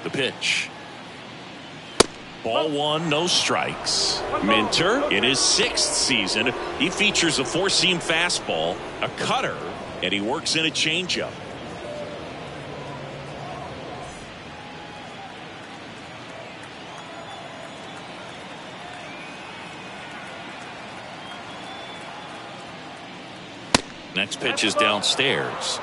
The pitch. Ball 1, no strikes. Minter in his 6th season. He features a 4-seam fastball, a cutter, and he works in a changeup. Next pitch is downstairs.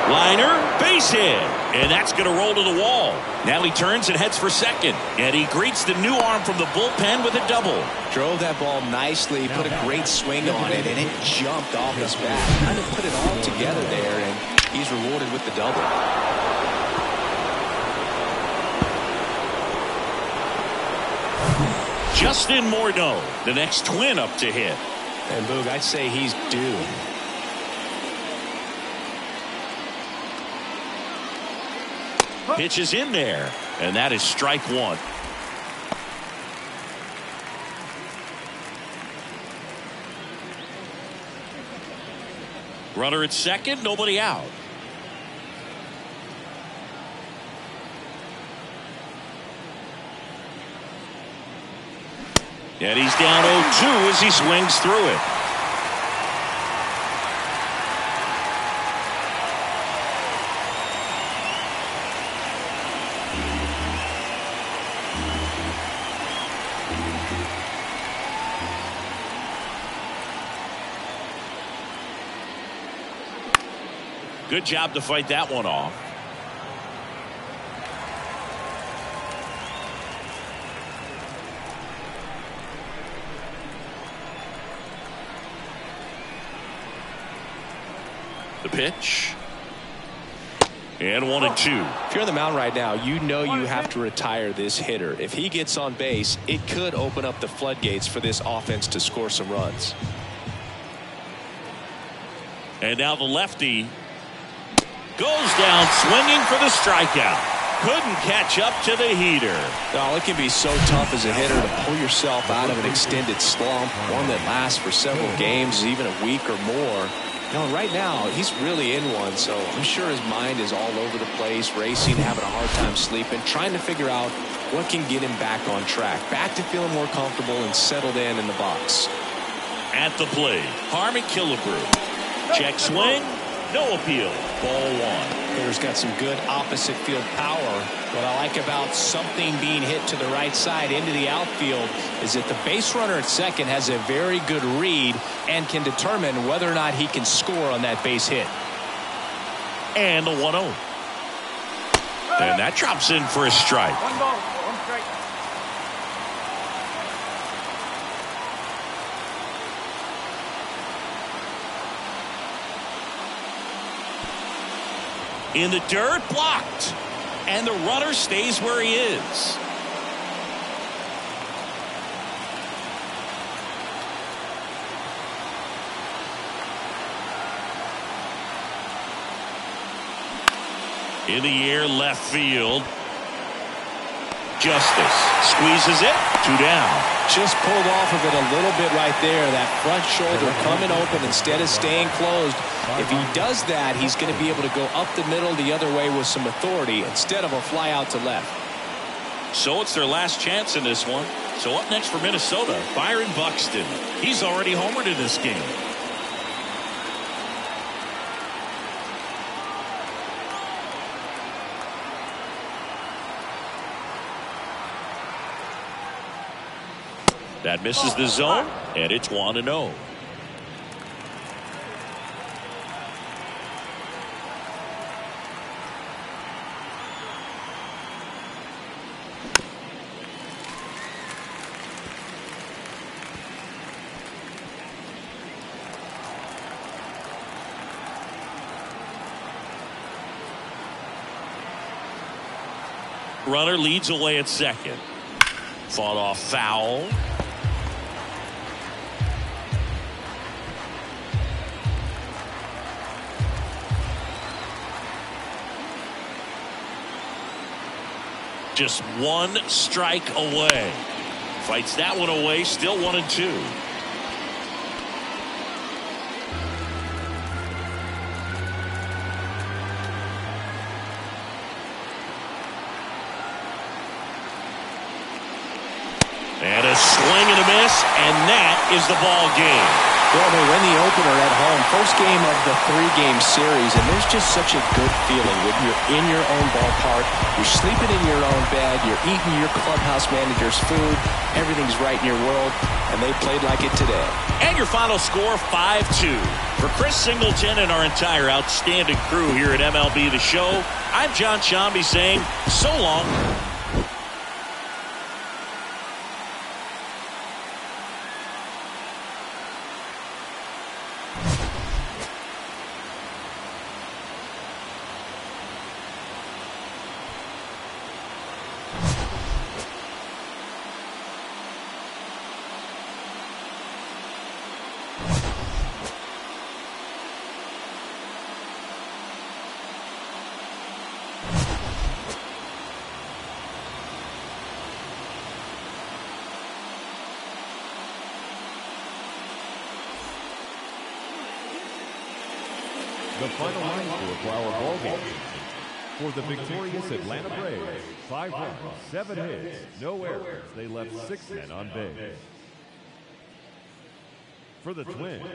Liner, base hit. And that's going to roll to the wall. Now he turns and heads for second. And he greets the new arm from the bullpen with a double. Drove that ball nicely, put a great swing on it, and it jumped off his bat. Kind of put it all together there, and he's rewarded with the double. Justin Morneau, the next Twin up to hit. And Boog, I'd say he's due. Pitch is in there, and that is strike one. Runner at second, nobody out. And he's down 0-2 as he swings through it. Good job to fight that one off. The pitch. And 1-2. If you're on the mound right now, you know you have to retire this hitter. If he gets on base, it could open up the floodgates for this offense to score some runs. And now the lefty goes down swinging for the strikeout. Couldn't catch up to the heater. Oh, it can be so tough as a hitter to pull yourself out of an extended slump, one that lasts for several games, even a week or more. You know, right now, he's really in one, so I'm sure his mind is all over the place, racing, having a hard time sleeping, trying to figure out what can get him back on track, back to feeling more comfortable and settled in the box. At the plate, Harmon Killebrew. Check swing, no appeal. Ball one. Hitter's got some good opposite field power. What I like about something being hit to the right side into the outfield is that the base runner at second has a very good read and can determine whether or not he can score on that base hit. And the 1-0. And that drops in for a strike. 1 ball, 1 strike. In the dirt, blocked. And the runner stays where he is. In the air, left field. Justice squeezes it. 2 down. Just pulled off of it a little bit right there. That front shoulder coming open instead of staying closed. If he does that, he's going to be able to go up the middle the other way with some authority instead of a fly out to left. So it's their last chance in this one. So up next for Minnesota, Byron Buxton. He's already homered in this game. That misses the zone, and it's 1-0. Runner leads away at second. Fought off foul. Just 1 strike away. Fights that one away. Still 1-2. And a swing and a miss, and that is the ball game. Well, they win the opener at home. First game of the 3-game series, and there's just such a good feeling when you're in your own ballpark, you're sleeping in your own bed, you're eating your clubhouse manager's food, everything's right in your world, and they played like it today. And your final score, 5-2. For Chris Singleton and our entire outstanding crew here at MLB The Show, I'm John Sciambi saying so long. The final line score for our ball game. For the victorious Atlanta Braves, 5 runs, 7 hits, no errors. They left 6 men on base. For the Twins,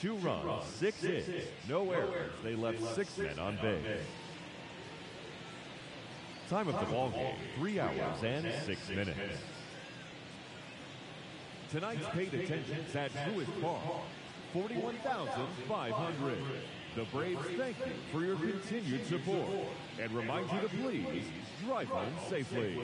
2 runs, 6 hits, no errors. They left 6 men on base. Time of the ball game, 3 hours and 6 minutes. Tonight's paid attendance at Truist Park, 41,500. The Braves thank you for your continued support and remind you to please drive home safely.